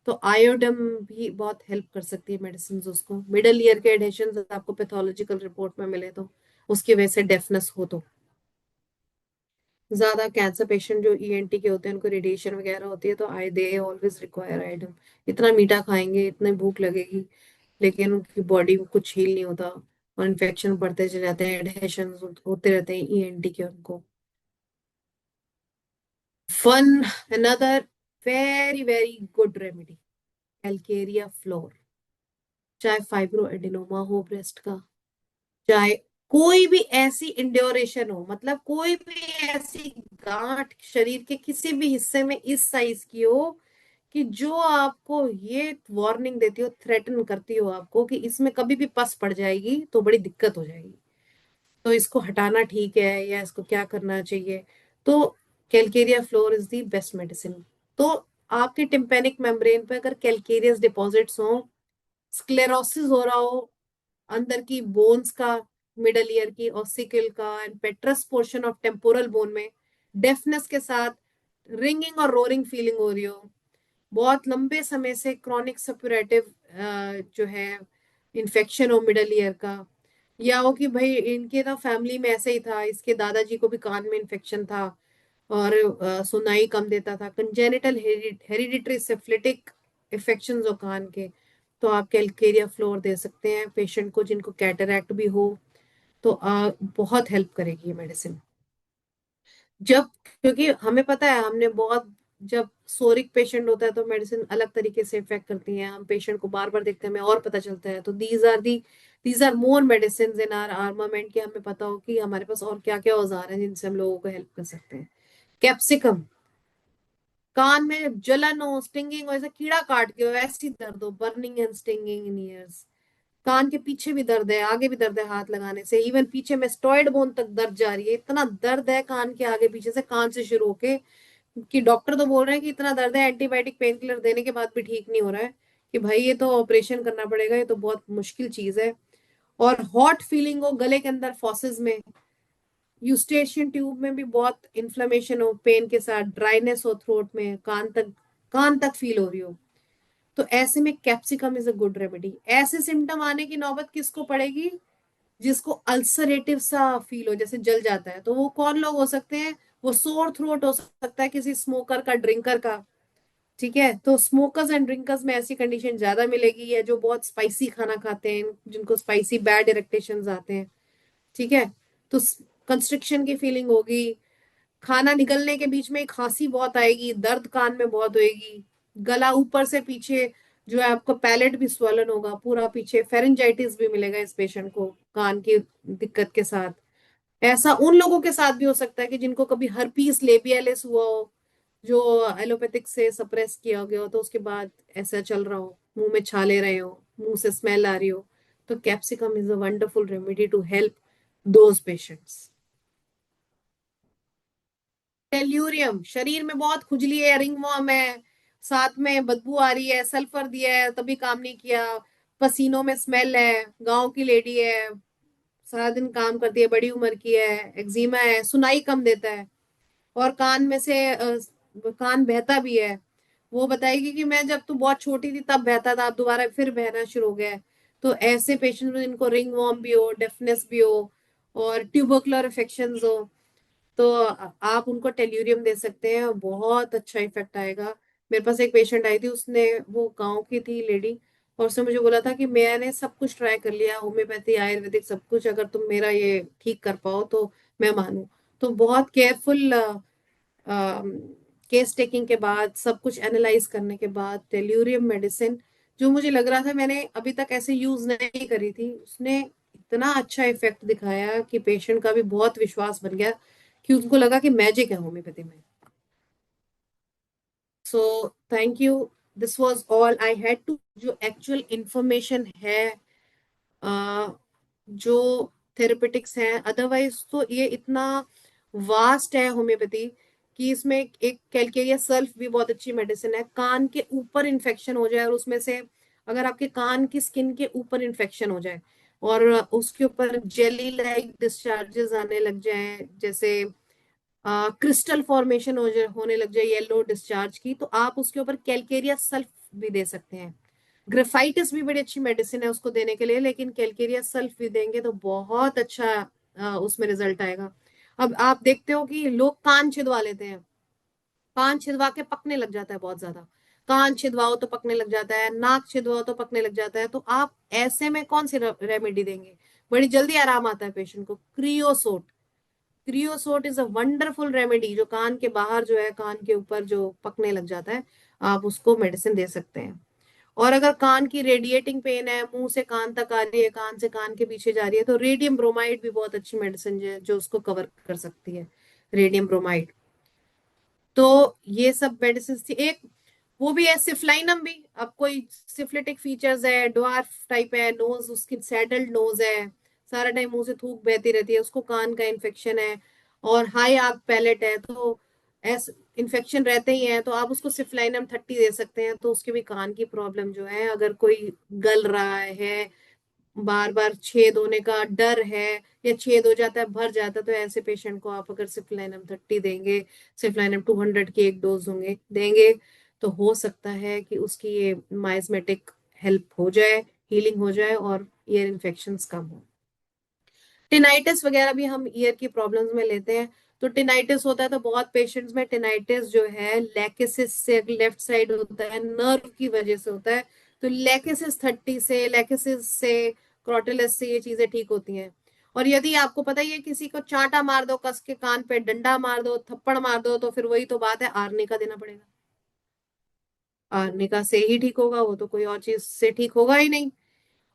तो आयोडम भी बहुत हेल्प कर सकती है मेडिसिन उसको, मिडल ईयर के एडहेशंस आपको पैथोलॉजिकल रिपोर्ट में मिले तो उसकी वजह से डेफनेस हो तो। ज्यादा कैंसर पेशेंट जो ईएनटी के होते हैं उनको रेडिएशन वगैरह होती है, तो आई दे ऑलवेज रिक्वायर आइटम। इतना मीठा खाएंगे, इतनी भूख लगेगी, लेकिन उनकी बॉडी में कुछ हील नहीं होता और इन्फेक्शन बढ़ते चले जाते हैं, एडहेशन होते रहते हैं ईएनटी के उनको। One another very very good remedy, Calcarea floor. चाहे फाइब्रो एडिनोमा हो ब्रेस्ट का, चाहे कोई भी ऐसी इंड्योरेशन हो, मतलब कोई भी ऐसी गांठ शरीर के किसी भी हिस्से में इस साइज की हो कि जो आपको ये वार्निंग देती हो, थ्रेटन करती हो आपको कि इसमें कभी भी पस पड़ जाएगी तो बड़ी दिक्कत हो जाएगी, तो इसको हटाना ठीक है या इसको क्या करना चाहिए, तो Calcarea floor is the best medicine. तो आपके टिम्पेनिक मेम्ब्रेन पे अगर कैलकेरियस डिपॉजिट्स हो, स्क्लेरोसिस हो रहा हो अंदर की बोन्स का, मिडल ईयर की ऑसिकल का and पेट्रस portion of temporal bone में डेफनेस के साथ रिंगिंग और रोरिंग फीलिंग हो रही हो, बहुत लंबे समय से क्रॉनिक सप्यूरेटिव जो है इन्फेक्शन हो मिडल ईयर का, या हो कि भाई इनके ना फैमिली में ऐसे ही था, इसके दादाजी को भी कान में इन्फेक्शन था और सुनाई कम देता था, कंजेनिटल हेरिडिटरी सिफिलिटिक इन्फेक्शन हो कान के, तो आप कैलकेरिया फ्लोर दे सकते हैं पेशेंट को जिनको कैटरैक्ट भी हो, तो बहुत हेल्प करेगी ये मेडिसिन। जब, क्योंकि हमें पता है, हमने बहुत, जब सोरिक पेशेंट होता है तो मेडिसिन अलग तरीके से इफेक्ट करती हैं, हम पेशेंट को बार बार देखते हैं, हमें और पता चलता है, तो these are more medicine in our armament कि हमें पता हो कि हमारे पास और क्या क्या औजार हैं जिनसे हम लोगों को हेल्प कर सकते हैं। कैप्सिकम, कान में जलन हो, स्टिंगिंग हो, ऐसा कीड़ा काट के हो, ऐसी दर्द हो, burning and stinging in ears, कान के पीछे भी दर्द है, आगे भी दर्द है हाथ लगाने से, इवन पीछे मेस्टॉइड बोन तक दर्द जा रही है, इतना दर्द है कान के आगे पीछे से, कान से शुरू होके, कि डॉक्टर तो बोल रहे हैं कि इतना दर्द है, एंटीबायोटिक पेन किलर देने के बाद भी ठीक नहीं हो रहा है, कि भाई ये तो ऑपरेशन करना पड़ेगा, ये तो बहुत मुश्किल चीज है। और हॉट फीलिंग हो गले के अंदर फॉसेस में, यूस्टेशियन ट्यूब में भी बहुत इन्फ्लेमेशन हो पेन के साथ, ड्राइनेस हो थ्रोट में, कान तक फील हो रही हो, तो ऐसे में capsicum is a good remedy. ऐसे सिम्टम आने की नौबत किसको पड़ेगी, जिसको अल्सरेटिव सा फील हो, जैसे जल जाता है, तो वो कौन लोग हो सकते हैं, वो सोर थ्रोट हो सकता है किसी स्मोकर का, ड्रिंकर का, ठीक है, तो स्मोकर्स एंड ड्रिंकर्स में ऐसी कंडीशन ज्यादा मिलेगी, या जो बहुत स्पाइसी खाना खाते हैं, जिनको स्पाइसी बैड इरेक्टेशन आते हैं, ठीक है, तो कंस्ट्रिक्शन की फीलिंग होगी, खाना निगलने के बीच में खांसी बहुत आएगी, दर्द कान में बहुत होएगी, गला ऊपर से पीछे जो है आपको पैलेट भी स्वलन होगा पूरा पीछे, फेरेंजाइटिस भी मिलेगा इस पेशेंट को कान की दिक्कत के साथ। ऐसा उन लोगों के साथ भी हो सकता है कि जिनको कभी हर्पीस लेबियालिस हुआ हो, जो एलोपैथिक से सप्रेस किया गया हो, तो उसके बाद ऐसा चल रहा हो, मुंह में छाले रहे हो, मुंह से स्मेल आ रही हो, तो capsicum is a wonderful remedy to help those patients. Tellurium, शरीर में बहुत खुजली है, रिंगवर्म है, साथ में बदबू आ रही है, सल्फर दिया है तभी काम नहीं किया, पसीनों में स्मेल है, गांव की लेडी है, सारा दिन काम करती है, बड़ी उम्र की है, एक्जिमा है, सुनाई कम देता है, और कान में से कान बहता भी है, वो बताएगी कि मैं जब तू बहुत छोटी थी तब बहता था, अब दोबारा फिर बहना शुरू हो गया है। तो ऐसे पेशेंट में जिनको रिंग वॉर्म भी हो, डेफनेस भी हो और ट्यूबरकुलर इन्फेक्शन हो, तो आप उनको टेल्यूरियम दे सकते हैं, बहुत अच्छा इफेक्ट आएगा। मेरे पास एक पेशेंट आई थी, उसने, वो गांव की थी लेडी, और उसने मुझे बोला था कि मैंने सब कुछ ट्राई कर लिया, होम्योपैथी आयुर्वेदिक सब कुछ, अगर तुम मेरा ये ठीक कर पाओ तो मैं मानूं। तो बहुत केयरफुल केस टेकिंग के बाद, सब कुछ एनालाइज करने के बाद, टेल्यूरियम मेडिसिन, जो मुझे लग रहा था मैंने अभी तक ऐसे यूज नहीं करी थी, उसने इतना अच्छा इफेक्ट दिखाया कि पेशेंट का भी बहुत विश्वास बन गया, कि उनको लगा कि मैजिक है होम्योपैथी में। So thank you, this was all I had to, जो एक्चुअल इंफॉर्मेशन है, अ, जो थेरेपेटिक्स हैं, अदरवाइज तो ये इतना वास्ट है होम्योपैथी, कि इसमें एक कैलकेरिया सल्फ भी बहुत अच्छी मेडिसिन है, कान के ऊपर इन्फेक्शन हो जाए और उसमें से, अगर आपके कान की स्किन के ऊपर इन्फेक्शन हो जाए और उसके ऊपर जेली लाइक डिस्चार्जेस आने लग जाए, जैसे क्रिस्टल फॉर्मेशन होने लग जाए येलो डिस्चार्ज की, तो आप उसके ऊपर कैलकेरिया सल्फ भी दे सकते हैं। ग्रेफाइटिस भी बड़ी अच्छी मेडिसिन है उसको देने के लिए, लेकिन कैलकेरिया सल्फ भी देंगे तो बहुत अच्छा उसमें रिजल्ट आएगा। अब आप देखते हो कि लोग कान छिदवा लेते हैं, कान छिदवा के पकने लग जाता है बहुत ज्यादा। कान छिदवाओ तो पकने लग जाता है, नाक छिदवाओ तो पकने लग जाता है। तो आप ऐसे में कौन सी रेमेडी देंगे? बड़ी जल्दी आराम आता है पेशेंट को, क्रियोसोट। क्रियोसोट इज अ वंडरफुल रेमेडी, जो कान के बाहर जो है, कान के ऊपर जो पकने लग जाता है, आप उसको मेडिसिन दे सकते हैं। और अगर कान की रेडिएटिंग पेन है, मुंह से कान तक आ रही है, कान से कान के पीछे जा रही है, तो रेडियम ब्रोमाइड भी बहुत अच्छी मेडिसिन है जो उसको कवर कर सकती है, रेडियम ब्रोमाइड। तो ये सब मेडिसिन थी। एक वो भी है सिफलाइनम भी। अब कोई सिफलिटिक फीचर्स है, ड्वार्फ टाइप है, नोज उसकी सैडल्ड नोज है, सारा टाइम मुंह से थूक बहती रहती है, उसको कान का इन्फेक्शन है, और हाई आर्क पैलेट है, तो ऐसे इन्फेक्शन रहते ही है, तो आप उसको सिफलाइनम 30 दे सकते हैं। तो उसके भी कान की प्रॉब्लम जो है, अगर कोई गल रहा है, बार बार छेद होने का डर है, या छेद हो जाता है भर जाता है, तो ऐसे पेशेंट को आप अगर सिफलाइनम 30 देंगे, सिफलाइनम 200 की एक डोज होंगे देंगे, तो हो सकता है कि उसकी ये माइस्मेटिक हेल्प हो जाए, हीलिंग हो जाए, और ईयर इन्फेक्शंस कम हो। टिनाइटिस वगैरह भी हम ईयर की प्रॉब्लम्स में लेते हैं। तो टिनाइटिस होता है तो बहुत पेशेंट्स में टिनाइटिस जो है लेकेसिस से, लेफ्ट साइड होता है, नर्व की वजह से होता है। तो लेकेसिस 30 से, लेकेसिस से, क्रोटिलिस से ये चीजें ठीक होती हैं। और यदि आपको पता ही है, किसी को चांटा मार दो, कस के कान पे डंडा मार दो, थप्पड़ मार दो, तो फिर वही तो बात है, आर्निका देना पड़ेगा। आर्निका से ही ठीक होगा, वो तो कोई और चीज से ठीक होगा ही नहीं।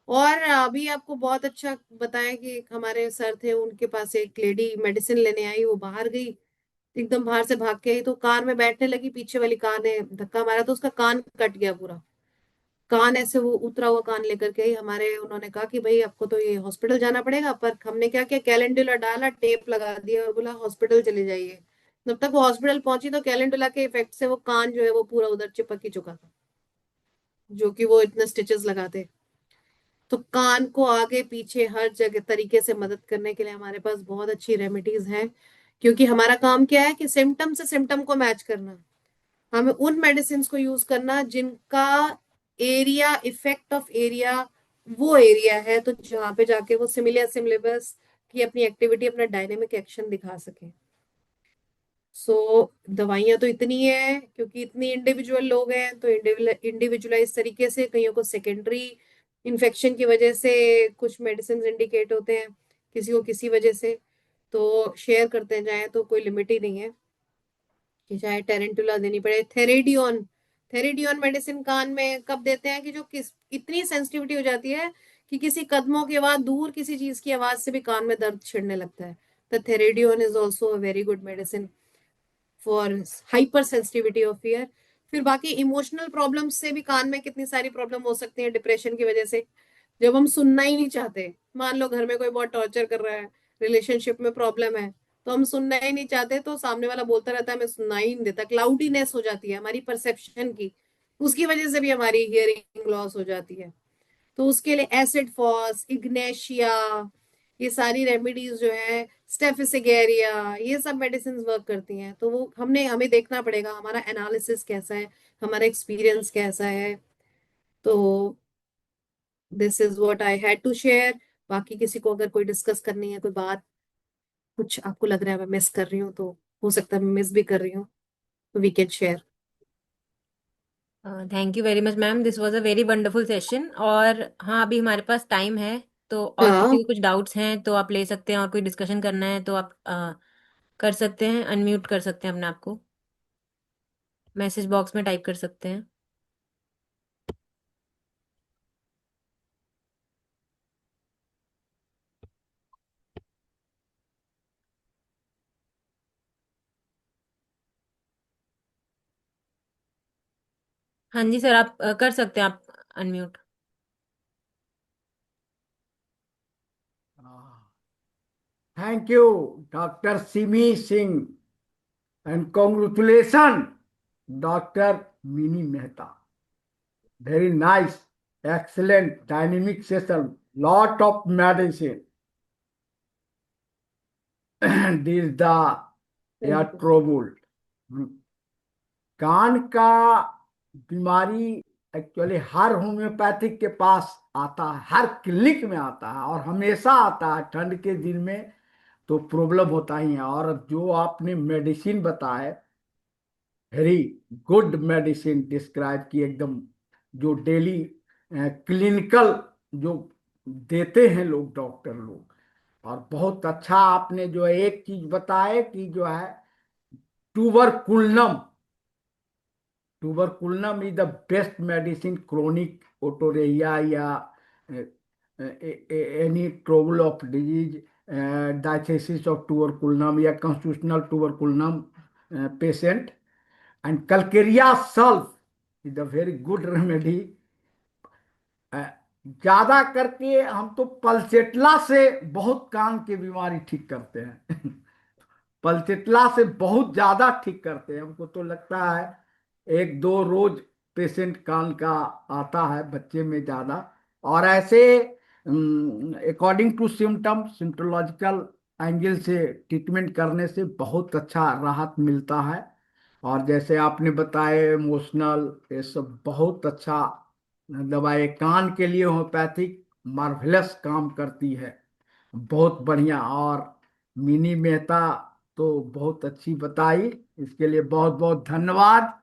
और अभी आपको बहुत अच्छा बताएं कि एक हमारे सर थे, उनके पास एक लेडी मेडिसिन लेने आई, वो बाहर गई, एकदम बाहर से भाग के आई, तो कार में बैठने लगी, पीछे वाली कार ने धक्का मारा, तो उसका कान कट गया पूरा। कान ऐसे वो उतरा हुआ कान लेकर के आई हमारे, उन्होंने कहा कि भाई आपको तो ये हॉस्पिटल जाना पड़ेगा। पर हमने क्या किया, कैलेंडुला डाला, टेप लगा दिया, और बोला हॉस्पिटल चले जाइए। जब तक वो हॉस्पिटल पहुंची, तो कैलेंडुला के इफेक्ट से वो कान जो है वो पूरा उधर चिपक ही चुका था, जो कि वो इतने स्टिचेस लगाते। तो कान को आगे पीछे हर जगह तरीके से मदद करने के लिए हमारे पास बहुत अच्छी रेमेडीज हैं। क्योंकि हमारा काम क्या है कि सिम्टम से सिम्टम को मैच करना, हमें उन मेडिसिन को यूज करना जिनका एरिया, इफेक्ट ऑफ एरिया, वो एरिया है, तो जहां पे जाके वो सिमिलियर सिमिलबस की अपनी एक्टिविटी, अपना डायनेमिक एक्शन दिखा सके। सो दवाइयां तो इतनी है, क्योंकि इतनी इंडिविजुअल लोग हैं, तो इंडिविजुअलाइज तरीके से, कईयों को सेकेंडरी इन्फेक्शन की वजह से कुछ मेडिसिन इंडिकेट होते हैं, किसी को किसी वजह से। तो शेयर करते जाएं तो कोई लिमिट ही नहीं है कि चाहे टेरेंटुला देनी पड़े, थेरेडियोन। थेरेडियोन मेडिसिन कान में कब देते हैं कि जो किस इतनी सेंसिटिविटी हो जाती है कि किसी कदमों के बाद दूर किसी चीज की आवाज से भी कान में दर्द छिड़ने लगता है। तो theridion is also a very good medicine for hypersensitivity of ear. फिर बाकी इमोशनल प्रॉब्लम्स से भी कान में कितनी सारी प्रॉब्लम हो सकती है, डिप्रेशन की वजह से। जब हम सुनना ही नहीं चाहते, मान लो घर में कोई बहुत टॉर्चर कर रहा है, रिलेशनशिप में प्रॉब्लम है, तो हम सुनना ही नहीं चाहते, तो सामने वाला बोलता रहता है, मैं सुनना ही नहीं देता, क्लाउडीनेस हो जाती है हमारी परसेप्शन की, उसकी वजह से भी हमारी हियरिंग लॉस हो जाती है। तो उसके लिए एसिड फॉस, इग्नेशिया, ये सारी रेमेडीज जो है, स्टेफिसिगेरिया, ये सब मेडिसिन वर्क करती हैं। तो वो हमें देखना पड़ेगा हमारा एनालिसिस कैसा है, हमारा एक्सपीरियंस कैसा है। तो this is what I had to share. बाकी किसी को अगर कोई डिस्कस करनी है, कोई बात, कुछ आपको लग रहा है मैं मिस कर रही हूँ, तो हो सकता है मैं मिस भी कर रही हूँ, तो we can share. Thank you very much ma'am, this was a very wonderful session. और हाँ, अभी हमारे पास टाइम है, तो और किसी हाँ, को कुछ डाउट्स हैं तो आप ले सकते हैं, और कोई डिस्कशन करना है तो आप कर सकते हैं, अनम्यूट कर सकते हैं अपने आप को, मैसेज बॉक्स में टाइप कर सकते हैं। हाँ जी सर, आप कर सकते हैं, आप unmute. Thank you, Dr. Simi Singh, and congratulations, Dr. Mini Mehta. Very nice, excellent, dynamic session, lot of medicine. This is the thank air you. trouble. कान का बीमारी एक्चुअली हर होम्योपैथिक के पास आता है, हर क्लिनिक में आता है, और हमेशा आता है ठंड के दिन में। तो प्रॉब्लम होता ही है। और जो आपने मेडिसिन बताए, वेरी गुड मेडिसिन डिस्क्राइब की एकदम, जो डेली क्लिनिकल जो देते हैं लोग, डॉक्टर लोग। और बहुत अच्छा आपने जो एक चीज बताए कि जो है tuberculum, tuberculum is the best medicine chronic otorrhoea या any trouble of disease, diathesis of tuberculum या constitutional tuberculum patient. And calcarea sulph is a very good remedy. ज्यादा करके हम तो पलसेटला से बहुत कान की बीमारी ठीक करते हैं। पलचेटला से बहुत ज्यादा ठीक करते हैं, हमको तो लगता है एक दो रोज पेशेंट कान का आता है बच्चे में ज्यादा। और ऐसे अकॉर्डिंग टू सिम्टम, सिम्टोलॉजिकल एंगल से ट्रीटमेंट करने से बहुत अच्छा राहत मिलता है। और जैसे आपने बताया इमोशनल, ये सब बहुत अच्छा दवाई कान के लिए होम्योपैथिक मार्वलस काम करती है, बहुत बढ़िया। और मिनी मेहता तो बहुत अच्छी बताई, इसके लिए बहुत बहुत धन्यवाद।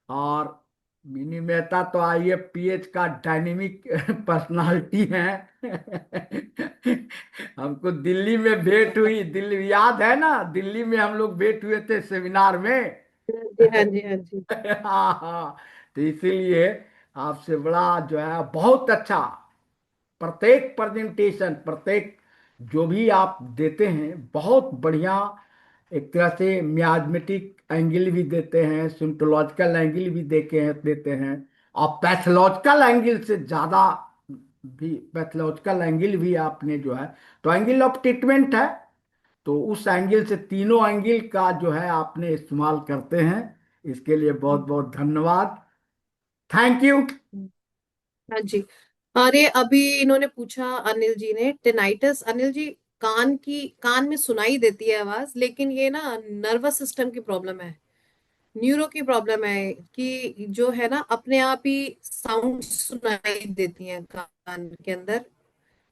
और मिनी मेहता तो आईएफपीएच का डायनेमिक पर्सनालिटी है। हमको दिल्ली में भेंट हुई, दिल्ली याद है ना, दिल्ली में हम लोग भेंट हुए थे सेमिनार में। जी हाँ जी हाँ जी। हाँ हाँ। तो इसीलिए आपसे बड़ा जो है बहुत अच्छा, प्रत्येक प्रेजेंटेशन, प्रत्येक जो भी आप देते हैं बहुत बढ़िया। एक तरह से मियाजमेटिक एंगल भी देते हैं, सिम्टोलॉजिकल एंगल भी देते हैं, और पैथोलॉजिकल एंगल से ज्यादा भी, पैथोलॉजिकल एंगल भी आपने जो है, तो एंगल ऑफ ट्रीटमेंट है, तो उस एंगल से तीनों एंगल का जो है आपने इस्तेमाल करते हैं। इसके लिए बहुत बहुत धन्यवाद, थैंक यू। हाँ जी। अरे अभी इन्होंने पूछा, अनिल जी ने, टेनाइटिस, अनिल जी, कान में सुनाई देती है आवाज, लेकिन ये ना नर्वस सिस्टम की प्रॉब्लम है, न्यूरो की प्रॉब्लम है, कि जो है ना अपने आप ही साउंड सुनाई देती हैं कान के अंदर।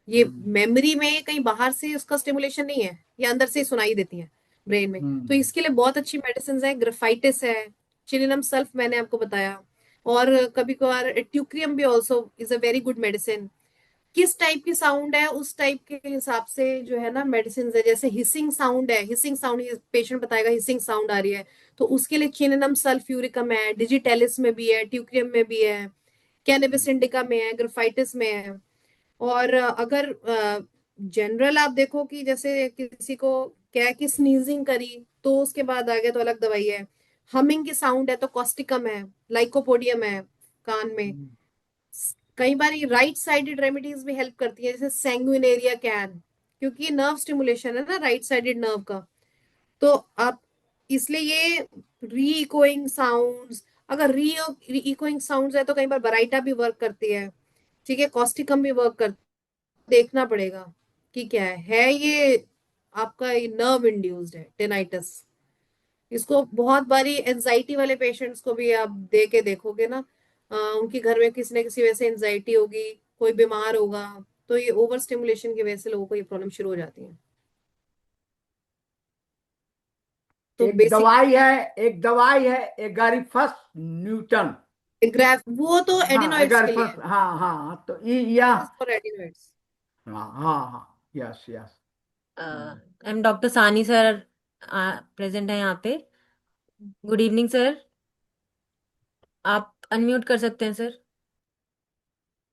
ये हम्म। मेमोरी में कहीं बाहर से उसका स्टिमुलेशन नहीं है, ये अंदर से ही सुनाई देती है ब्रेन में। तो हम्म। इसके लिए बहुत अच्छी मेडिसिन है, ग्राफाइटिस है, चिलिनम सल्फ मैंने आपको बताया, और कभी कभार ट्यूक्रियम भी also is a very good medicine. किस टाइप की साउंड है उस टाइप के हिसाब से जो है ना मेडिसिन है। जैसे हिसिंग साउंड है, हिसिंग साउंड पेशेंट बताएगा हिसिंग साउंड आ रही है, तो उसके लिए चिनिनम सल्फ्यूरिकम है, डिजिटेलिस में भी है, ट्यूक्रियम में भी है, कैनबिस इंडिका में है, ग्राफाइटिस में है। और अगर जनरल आप देखो कि जैसे किसी को क्या है कि स्नीजिंग करी तो उसके बाद आ गया तो अलग दवाई है। हमिंग की साउंड है तो कॉस्टिकम है, लाइकोपोडियम है कान में। हम्म। कई बार ये राइट साइडेड रेमेडीज भी हेल्प करती है, जैसे सैंग्विनेरिया कैन, क्योंकि ये नर्व स्टिमुलेशन है ना राइट साइडेड नर्व का। तो आप इसलिए ये री इकोइंग साउंड्स, अगर री इकोइंग साउंड्स है तो कई बार बराइटा भी वर्क करती है, ठीक है, कॉस्टिकम भी वर्क करती है। देखना पड़ेगा कि क्या है ये आपका ये नर्व इंड्यूस्ड है टेनाइटिस। इसको बहुत बारी एनजाइटी वाले पेशेंट्स को भी आप दे के देखोगे ना, उनके घर में किसी न किसी वजह से एनजाइटी होगी, कोई बीमार होगा, तो ये ओवर स्टिमुलेशन की वजह से लोगों को ये प्रॉब्लम शुरू हो जाती है। तो एक बेसिक दवाई है, एक दवाई है एगारिफस न्यूटन। ग्राफ वो तो हाँ एडिनॉइड्स के लिए एगारिफस, है, हाँ हाँ हाँ, तो ये या, फॉर एडिनॉइड्स। हाँ हाँ हाँ, यस यस। एम डॉक्टर सानी सर प्रेजेंट है यहाँ पे। गुड इवनिंग सर, आप अनम्यूट कर सकते हैं सर।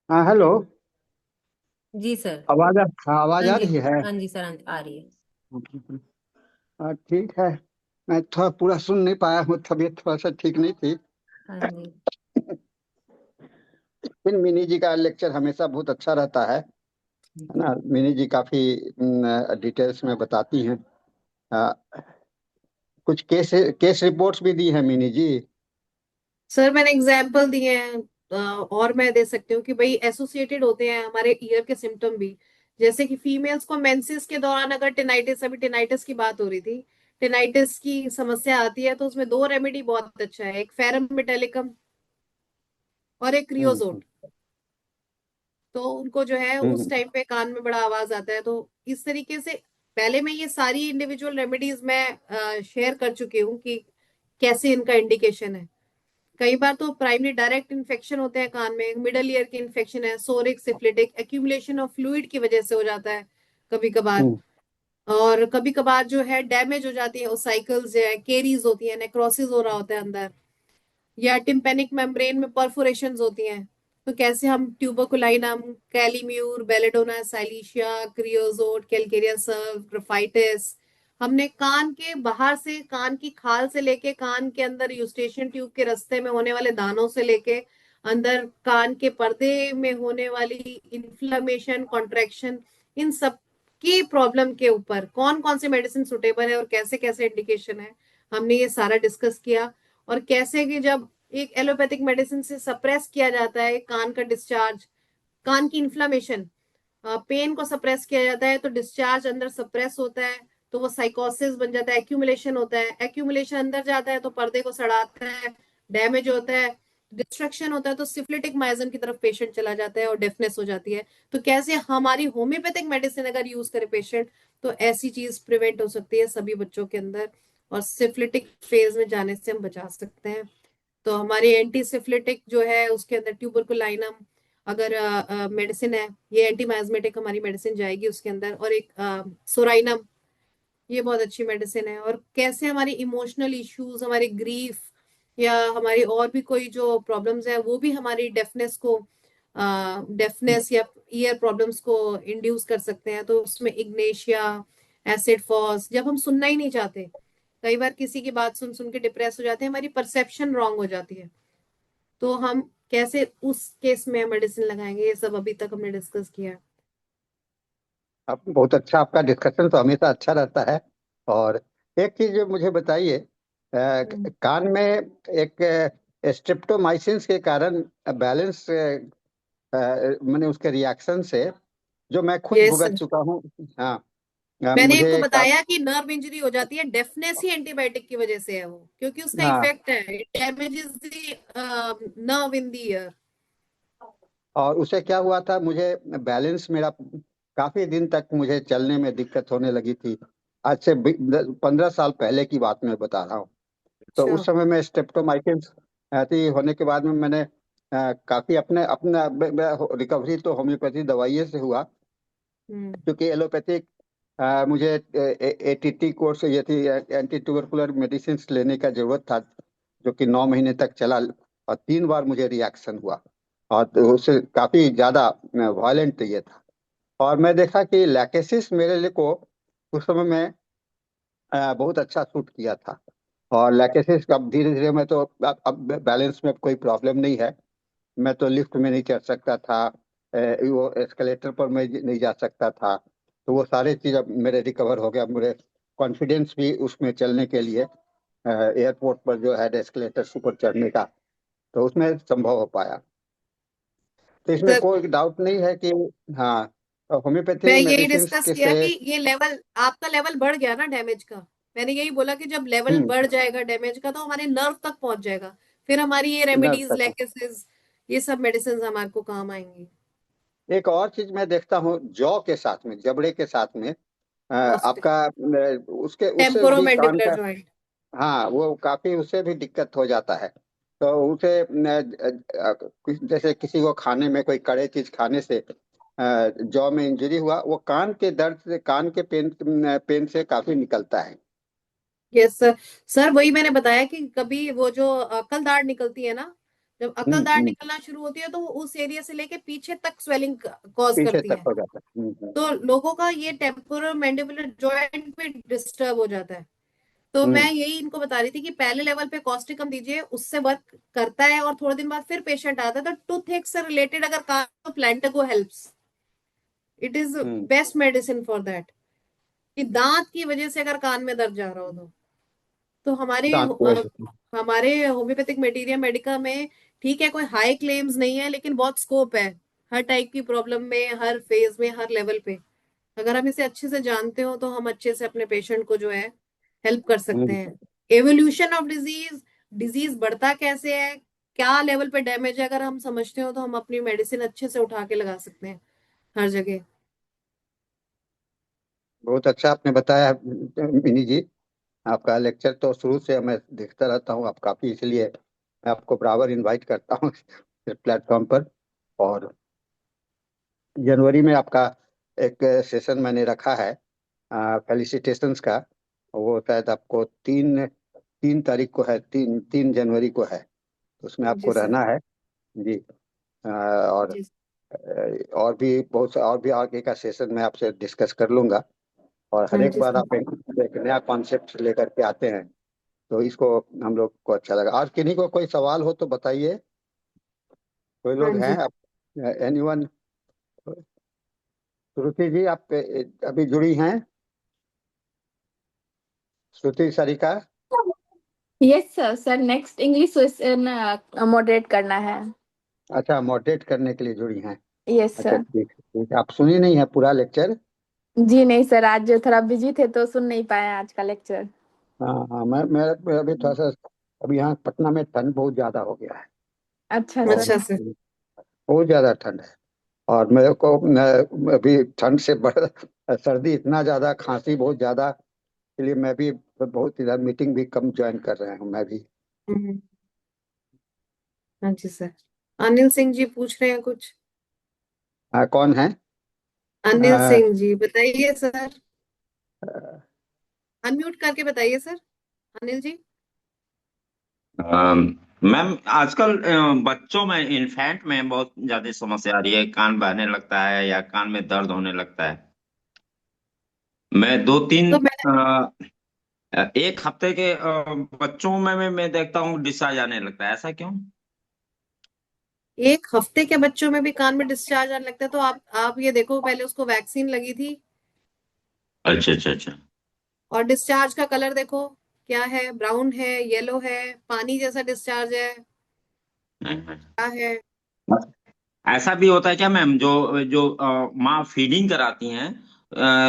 हाँ हेलो। जी सर। हाँ आवाज हाँ आ जी, रही है। हाँ जी सर, आ रही है। ठीक है। मैं थोड़ा पूरा सुन नहीं पाया हूँ, तबीयत थोड़ा सा ठीक नहीं थी। हाँ जी। लेकिन मिनी जी का लेक्चर हमेशा बहुत अच्छा रहता है ना। मिनी जी काफी डिटेल्स में बताती हैं। आ, कुछ केस रिपोर्ट्स भी दी है मिनी जी। सर मैंने एग्जाम्पल दिए हैं, और मैं दे सकती हूँ कि भाई एसोसिएटेड होते हैं हमारे ईयर के सिम्टम भी। जैसे कि फीमेल्स को मेंसेस के दौरान अगर टेनाइटिस, अभी टेनाइटिस की बात हो रही थी, टेनाइटिस की समस्या आती है तो उसमें दो रेमेडी बहुत अच्छा है, एक फेरम मेटालिकम और एक हम्म। क्रियोजोट। तो उनको जो है उस हम्म। टाइम पे कान में बड़ा आवाज आता है, तो इस तरीके से पहले मैं ये सारी इंडिविजुअल रेमेडीज मैं शेयर कर चुकी हूँ कि कैसे इनका इंडिकेशन है। कई बार तो प्राइमरी डायरेक्ट इन्फेक्शन होते हैं कान में, मिडल ईयर की इन्फेक्शन है, सोरिक सिफिलिटिक एक्यूमुलेशन ऑफ फ्लूइड की वजह से हो जाता है कभी कभार। हम्म। और कभी कभार जो है डैमेज हो जाती है, ओसाइकल्स है, केरीज होती है, नेक्रोसिस हो रहा होता है अंदर, या टिम्पेनिक मेम्ब्रेन में परफोरेशंस होती हैं। तो कैसे हम ट्यूबरकुलाइनम, कैलीम्यूर, बेलेडोना, साइलीशिया, क्रियोजोट, कैलकेरिया सर्व, ग्राफाइटिस, हमने कान के बाहर से, कान की खाल से लेके कान के अंदर यूस्टेशियन ट्यूब के रास्ते में होने वाले दानों से लेके अंदर कान के पर्दे में होने वाली इन्फ्लेमेशन, कॉन्ट्रैक्शन, इन सब की प्रॉब्लम के ऊपर कौन कौन से मेडिसिन सुटेबल है और कैसे कैसे इंडिकेशन है, हमने ये सारा डिस्कस किया। और कैसे कि जब एक एलोपैथिक मेडिसिन से सप्रेस किया जाता है कान का डिस्चार्ज, कान की इन्फ्लामेशन, पेन को सप्रेस किया जाता है तो डिस्चार्ज अंदर सप्रेस होता है, तो वो साइकोसिस बन जाता है, एक्यूमुलेशन होता है, एक्यूमुलेशन अंदर जाता है तो पर्दे को सड़ाता है, डैमेज होता है, डिस्ट्रक्शन होता है तो सिफिलिटिक माइजन की तरफ पेशेंट चला जाता है और डेफनेस हो जाती है। तो कैसे हमारी होम्योपैथिक मेडिसिन अगर यूज करे पेशेंट तो ऐसी चीज प्रिवेंट हो सकती है सभी बच्चों के अंदर, और सिफिलिटिक फेज में जाने से हम बचा सकते हैं। तो हमारी एंटी सिफिलिटिक जो है उसके अंदर ट्यूबरकुलाइनम अगर मेडिसिन है, ये एंटी माइजमेटिक हमारी मेडिसिन जाएगी उसके अंदर, और एक सोराइनम, ये बहुत अच्छी मेडिसिन है। और कैसे हमारी इमोशनल इश्यूज, हमारी ग्रीफ या हमारी और भी कोई जो प्रॉब्लम्स है वो भी हमारी डेफनेस को, डेफनेस या ईयर प्रॉब्लम्स को इंड्यूस कर सकते हैं। तो उसमें इग्नेशिया, एसिड फॉस, जब हम सुनना ही नहीं चाहते, कई बार किसी की बात सुन सुन के डिप्रेस हो जाते हैं, हमारी परसेप्शन रॉन्ग हो जाती है, तो हम कैसे उस केस में मेडिसिन लगाएंगे, ये सब अभी तक हमने डिस्कस किया है। आप बहुत अच्छा, आपका डिस्कशन तो हमेशा अच्छा रहता है। और एक चीज मुझे बताइए, हम्म। कान में एक स्ट्रिप्टोमाइसिन के कारण बैलेंस, मैंने उसके रिएक्शन से जो मैं खुद यस भुगत सर, चुका हूँ। हाँ। मैंने आपको मुझे बताया कि नर्व इंजरी हो जाती है, डेफनेस ही एंटीबायोटिक की वजह से है वो, क्योंकि उसका हाँ, इफेक्ट है, it damages the nerve in the year. और उसे क्या हुआ था, मुझे बैलेंस मेरा काफी दिन तक मुझे चलने में दिक्कत होने लगी थी। आज से 15 साल पहले की बात मैं बता रहा हूँ। तो अच्छा। उस समय में स्ट्रेप्टोमाइसिन ऐसी होने के बाद में मैंने काफी अपने अपना रिकवरी तो होम्योपैथी दवाइयों से हुआ, हम्म। क्योंकि एलोपैथिक मुझे एटीटी कोर्स ये थी, एंटी ट्यूबरकुलर मेडिसिन लेने का जरूरत था, जो कि 9 महीने तक चला। और 3 बार मुझे रिएक्शन हुआ, और तो उससे काफी ज्यादा वायलेंट ये था। और मैं देखा कि लैकेसिस मेरे लिए को उस समय में बहुत अच्छा सूट किया था। और लैकेसिस अब धीरे धीरे मैं तो अब बैलेंस में कोई प्रॉब्लम नहीं है। मैं तो लिफ्ट में नहीं चढ़ सकता था, वो एस्केलेटर पर मैं नहीं जा सकता था। तो वो सारे चीज अब मेरे रिकवर हो गया। मेरे कॉन्फिडेंस भी उसमें चलने के लिए एयरपोर्ट पर जो है एस्केलेटर ऊपर चढ़ने का, तो उसमें संभव हो पाया। तो इसमें सर, कोई डाउट नहीं है कि हाँ, मैं होम्योपैथी यही मेडिसिन डिस्कस के किया से। कि ये लेवल, आपका लेवल बढ़ गया ना डैमेज का। मैंने यही बोला कि जब लेवल हम्म। बढ़ जाएगा डैमेज का तो हमारे नर्व तक पहुंच जाएगा, फिर हमारी ये नर्व रेमेडीज, तक। लैकेसिस, ये सब मेडिसिन हमारे को काम आएंगी। एक और चीज मैं देखता हूँ, जॉ के साथ में, जबड़े के साथ में कॉस्ट, आपका उसके उससे भी कान टेम्पोरोमैंडिबुलर का। जॉइंट। हाँ, वो काफी, उससे भी दिक्कत हो जाता है। तो उसे जैसे किसी को खाने में कोई कड़े चीज खाने से जॉ में इंजरी हुआ, वो कान के दर्द से, कान के पेन से काफी निकलता है। Yes sir. सर वही मैंने बताया कि कभी वो जो अकल दाढ़ निकलती है ना, जब अकल दाढ़ हम्म। निकलना शुरू होती है तो वो उस एरिया से लेके पीछे तक स्वेलिंग कॉज पीछे करती तक है। हो जाता है। तो लोगों का ये टेम्पोरल मैंडिबुलर जॉइंट पे डिस्टर्ब हो जाता है। तो मैं हम्म। यही इनको बता रही थी कि पहले लेवल पे कॉस्टिकम दीजिए, उससे वर्क करता है, और थोड़े दिन बाद फिर पेशेंट आता है तो टूथ एक से रिलेटेड अगर काम तो plantago helps, it is hmm. Best medicine for that. कि दांत की वजह से अगर कान में दर्द जा रहा हो तो दांत की वजह से। हमारे होम्योपैथिक मटेरिया मेडिका में ठीक है, कोई हाई क्लेम्स नहीं है लेकिन बहुत स्कोप है हर टाइप की प्रॉब्लम में, हर फेज में, हर लेवल पे। अगर हम इसे अच्छे से जानते हो तो हम अच्छे से अपने पेशेंट को जो है हेल्प कर सकते हम्म। हैं। एवोल्यूशन ऑफ डिजीज, डिजीज बढ़ता कैसे है, क्या लेवल पे डैमेज है, अगर हम समझते हो तो हम अपनी मेडिसिन अच्छे से उठा के लगा सकते हैं हर जगह। बहुत अच्छा आपने बताया मिनी जी। आपका लेक्चर तो शुरू से मैं देखता रहता हूँ, आप काफी, इसलिए मैं आपको बराबर इनवाइट करता हूँ इस प्लेटफॉर्म पर। और जनवरी में आपका एक सेशन मैंने रखा है फेलिसिटेशंस का। वो शायद आपको 3 तारीख को है, 3 जनवरी को है। उसमें जी आपको सर। रहना है जी। और जी। और भी बहुत सा और भी आगे का सेशन मैं आपसे डिस्कस कर लूंगा। और हर हाँ एक जी बार सर। आप एक नया कॉन्सेप्ट लेकर के आते हैं, तो इसको हम लोग को अच्छा लगा। और किन्हीं को कोई सवाल हो तो बताइए। कोई हाँ लोग हैं जी। आप? एनीवन? श्रुति जी, आप अभी जुड़ी हैं? Shruti Sarika? Yes sir. Sir next English session moderate करना है। अच्छा, मॉडरेट करने के लिए जुड़ी हैं। यस अच्छा, सर। ठीक ठीक। आप सुनी नहीं है पूरा लेक्चर? जी नहीं सर, आज थोड़ा बिजी थे तो सुन नहीं पाए आज का लेक्चर। हाँ हाँ, मैं अभी थोड़ा सा, अभी यहाँ पटना में ठंड बहुत ज्यादा हो गया है। अच्छा और सर। अच्छा सर। बहुत ज्यादा ठंड है। और मेरे को अभी ठंड से सर्दी इतना ज्यादा, खांसी बहुत ज्यादा, इसलिए मैं भी बहुत इधर मीटिंग भी कम ज्वाइन कर रहा हूँ मैं भी। हम्म, हाँ जी सर। अनिल सिंह जी पूछ रहे हैं कुछ। कौन है? अनिल अ, सिंह जी बताइए सर। अनम्यूट करके बताइए सर। अनिल जी। मैम आजकल बच्चों में, इन्फेंट में बहुत ज्यादा समस्या आ रही है। कान बहने लगता है या कान में दर्द होने लगता है। मैं दो तीन तो मैं एक हफ्ते के बच्चों में मैं देखता हूँ डिस्चार्ज आने लगता है। ऐसा क्यों? एक हफ्ते के बच्चों में भी कान में डिस्चार्ज आने लगता है तो आप ये देखो, पहले उसको वैक्सीन लगी थी अच्छा अच्छा अच्छा। और डिस्चार्ज का कलर देखो क्या है, ब्राउन है, येलो है, पानी जैसा डिस्चार्ज है, हम्म। क्या है। ऐसा भी होता है क्या मैम, जो जो माँ फीडिंग कराती हैं,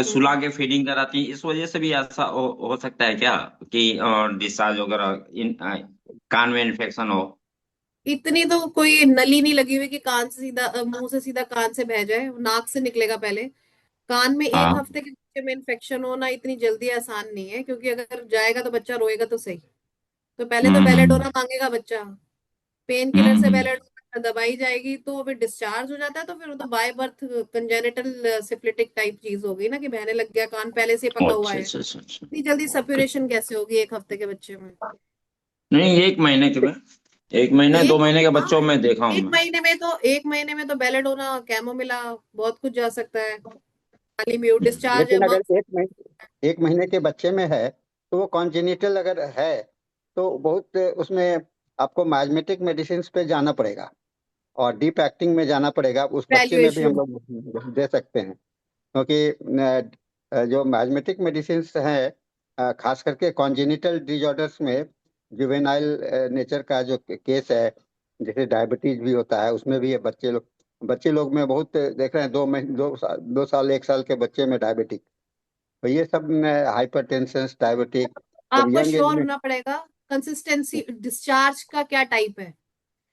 सुला हम्म। के फीडिंग कराती हैं, इस वजह से भी ऐसा हो सकता है क्या कि डिस्चार्ज वगैरह कान में इन्फेक्शन हो? इतनी तो कोई नली नहीं लगी हुई कि कान से सीधा मुंह से सीधा कान से बह जाए, नाक से निकलेगा पहले। कान में एक हाँ। हफ्ते के बच्चे में इन्फेक्शन होना इतनी जल्दी आसान नहीं है, क्योंकि अगर जाएगा तो बच्चा रोएगा तो सही। तो पहले तो हम्म बेलेडोना मांगेगा बच्चा, पेन किलर से हम्म। बेलेडोना दवाई जाएगी तो फिर डिस्चार्ज हो जाता है। तो फिर वो तो by birth congenital syphilitic type चीज होगी ना, कि बहने लग गया कान, पहले से ही पका हुआ अच्छा है। अच्छा अच्छा अच्छा। इतनी जल्दी ओके। सप्यूरेशन कैसे होगी एक हफ्ते के बच्चे में। नहीं, 1 महीने के में, 1 महीने एक 2 महीने के हाँ, बच्चों में देखा हूँ मैं। एक महीने में तो बेलेडोना, कैमोमिला, बहुत कुछ जा सकता है। काली म्यूट डिस्चार्ज है लेकिन अगर मक्स। 1 महीने के बच्चे में है, तो वो कॉन्जेनिटल अगर है, तो बहुत उसमें आपको माइजमेटिक मेडिसिन पे जाना पड़ेगा और डीप एक्टिंग में जाना पड़ेगा। उस बच्चे में भी हम वैल्यूएशन। लोग दे सकते हैं, क्योंकि जो माइजमेटिक मेडिसिन हैं, खास करके कॉन्जेनिटल डिजॉर्डर्स में, जुवेनाइल नेचर का जो केस है, जैसे डायबिटीज भी होता है, उसमें भी ये बच्चे लोग में बहुत देख रहे हैं। 2 महीने, 2 साल, 2 साल 1 साल के बच्चे में डायबिटिक, तो ये सब हाइपरटेंशन, डायबिटिक, जब आपको यंग एज श्योर में होना पड़ेगा कंसिस्टेंसी डिस्चार्ज का क्या टाइप है।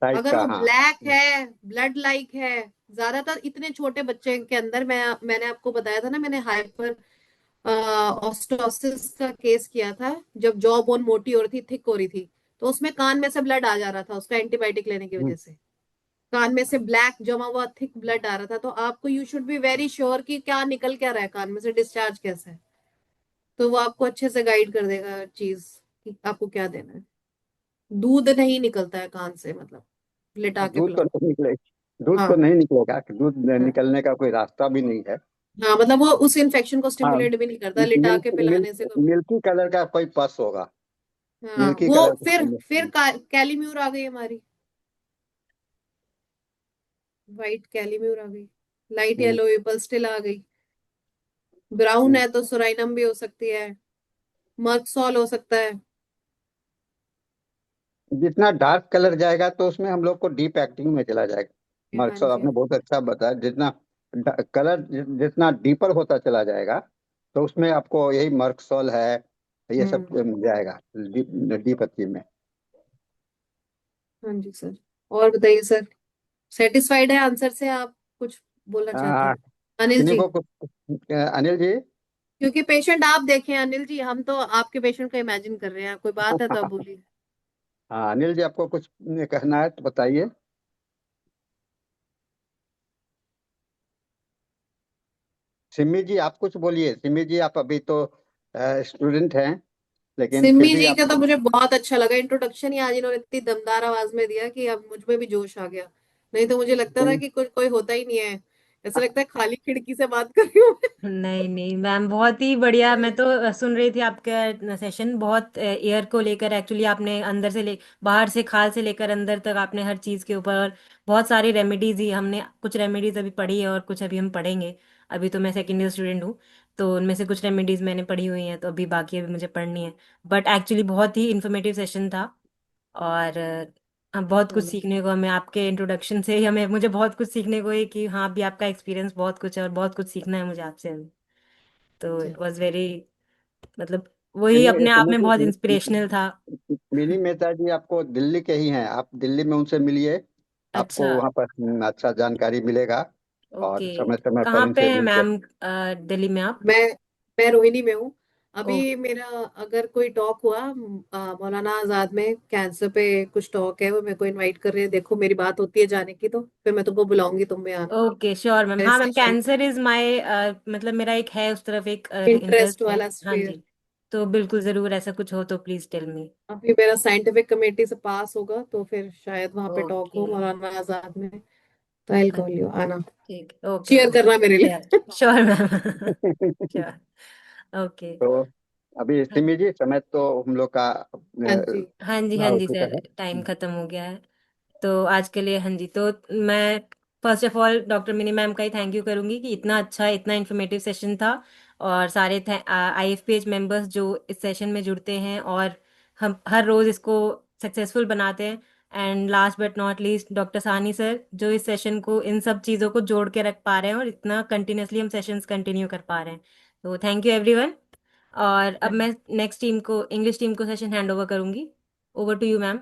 टाइप अगर का। वो हाँ। ब्लैक है, ब्लड लाइक है, ज्यादातर इतने छोटे बच्चे के अंदर, मैंने आपको बताया था ना, मैंने हाइपर ऑस्टोसिस का केस किया था, जब जॉ बोन मोटी हो रही थी, थिक हो रही थी, तो उसमें कान में से ब्लड आ जा रहा था उसका एंटीबायोटिक लेने की हम्म, वजह से। कान में से ब्लैक जमा हुआ थिक ब्लड आ रहा था। तो आपको you should be very sure कि क्या निकल क्या रहा है कान में से, डिस्चार्ज कैसा है। तो वो आपको अच्छे से गाइड कर देगा हर चीज कि आपको क्या देना है। दूध नहीं निकलता है कान से, मतलब लिटा के दूध तो पिलाओ। नहीं निकलेगा, दूध तो हाँ। नहीं निकलेगा, दूध हाँ। निकलने का कोई रास्ता भी नहीं है। हाँ, मतलब वो उस इन्फेक्शन को हाँ, स्टिमुलेट भी नहीं करता, लिटा के पिलाने से कोई। मिल्की कलर का कोई पस होगा, हाँ, मिल्की वो कलर फिर का। कैलीम्यूर आ गई हमारी, वाइट कैलीम्यूर आ गई, लाइट हम्म, येलो एपल स्टिल आ गई। ब्राउन हम्म। है तो सोराइनम भी हो सकती है, मर्कसॉल हो सकता है। जितना डार्क कलर जाएगा तो उसमें हम लोग को डीप एक्टिंग में चला जाएगा। हाँ मार्क्सॉल जी। आपने बहुत अच्छा बताया। जितना कलर जितना डीपर होता चला जाएगा, तो उसमें आपको यही मार्क्सॉल है, ये सब हम्म। मिल जाएगा डीप डीप अच्छी में। हाँ जी सर। और बताइए सर, सेटिस्फाइड है आंसर से? आप कुछ बोलना चाहते आ, हैं? अनिल किन्हीं जी। को कुछ, अनिल जी? क्योंकि पेशेंट आप देखें अनिल जी, हम तो आपके पेशेंट को इमेजिन कर रहे हैं, कोई बात है तो आप बोलिए। हाँ अनिल जी, आपको कुछ कहना है तो बताइए। सिमी जी आप कुछ बोलिए। सिमी जी आप अभी तो स्टूडेंट हैं, लेकिन फिर सिम्मी भी जी का आप। तो मुझे बहुत अच्छा लगा इंट्रोडक्शन ही, आज इन्होंने इतनी दमदार आवाज में दिया कि अब मुझ में भी जोश आ गया। नहीं तो मुझे लगता था कि कोई कोई होता ही नहीं है, ऐसा लगता है खाली खिड़की से बात कर रही हूँ मैं। नहीं नहीं मैम, बहुत ही बढ़िया। मैं तो सुन रही थी आपका सेशन, बहुत एयर को लेकर एक्चुअली आपने अंदर से ले बाहर से, खाल से लेकर अंदर तक आपने हर चीज़ के ऊपर, और बहुत सारी रेमेडीज ही हमने, कुछ रेमेडीज अभी पढ़ी है और कुछ अभी हम पढ़ेंगे। अभी तो मैं सेकेंड ईयर स्टूडेंट हूँ, तो उनमें से कुछ रेमेडीज मैंने पढ़ी हुई हैं, तो अभी बाकी अभी मुझे पढ़नी है। बट एक्चुअली बहुत ही इन्फॉर्मेटिव सेशन था, और बहुत कुछ हम्म, सीखने को हमें आपके इंट्रोडक्शन से ही, हमें मुझे बहुत कुछ सीखने को है कि हाँ, अभी आपका एक्सपीरियंस बहुत कुछ है और बहुत कुछ सीखना है मुझे आपसे अभी। तो अच्छा। इट वाज वेरी, मतलब वही नहीं अपने आप में बहुत समझ। इंस्पिरेशनल था। मिनी मेहता जी आपको दिल्ली के ही हैं, आप दिल्ली में उनसे मिलिए। आपको अच्छा। वहाँ पर अच्छा जानकारी मिलेगा। और ओके। समय समय पर कहाँ पे इनसे है मिलते। मैम, दिल्ली में आप? मैं मैं रोहिणी में हूँ। ओ। अभी मेरा अगर कोई टॉक हुआ मौलाना आजाद में कैंसर पे कुछ टॉक है, वो मेरे को इनवाइट कर रहे हैं, देखो मेरी बात होती है जाने की तो फिर मैं तुमको बुलाऊंगी, तुम में आना ओके श्योर मैम। मेरे हाँ ma'am, session cancer is my, मतलब मेरा एक है उस तरफ एक इंटरेस्ट इंटरेस्ट है। वाला हाँ स्फीयर। जी। तो बिल्कुल ज़रूर, ऐसा कुछ हो तो प्लीज़ टेल मी। अभी मेरा साइंटिफिक कमेटी से पास होगा तो फिर शायद वहां पे टॉक ओके। हो मौलाना आजाद में, तो आई कॉल यू आना, ठीक, ओके चीयर मैम। करना मेरे लिए। Sure ma'am. श्योर। ओके। तो अभी सिमी जी समय तो हम लोग का हाँ जी। हाँ जी, पूरा हाँ हो जी चुका सर, है। टाइम खत्म हो गया है। तो आज के लिए हाँ जी, तो मैं first of all doctor mini ma'am का ही थैंक यू करूंगी कि इतना अच्छा, इतना इन्फॉर्मेटिव सेशन था। और सारे आईएफपीएच मेंबर्स जो इस सेशन में जुड़ते हैं और हम हर रोज़ इसको सक्सेसफुल बनाते हैं। And last but not least doctor सानी सर, जो इस सेशन को, इन सब चीज़ों को जोड़ के रख पा रहे हैं और इतना कंटिन्यूसली हम सेशंस कंटिन्यू कर पा रहे हैं। तो थैंक यू एवरीवन। और अब मैं नेक्स्ट टीम को, इंग्लिश टीम को सेशन हैंड ओवर करूंगी। Over to you ma'am.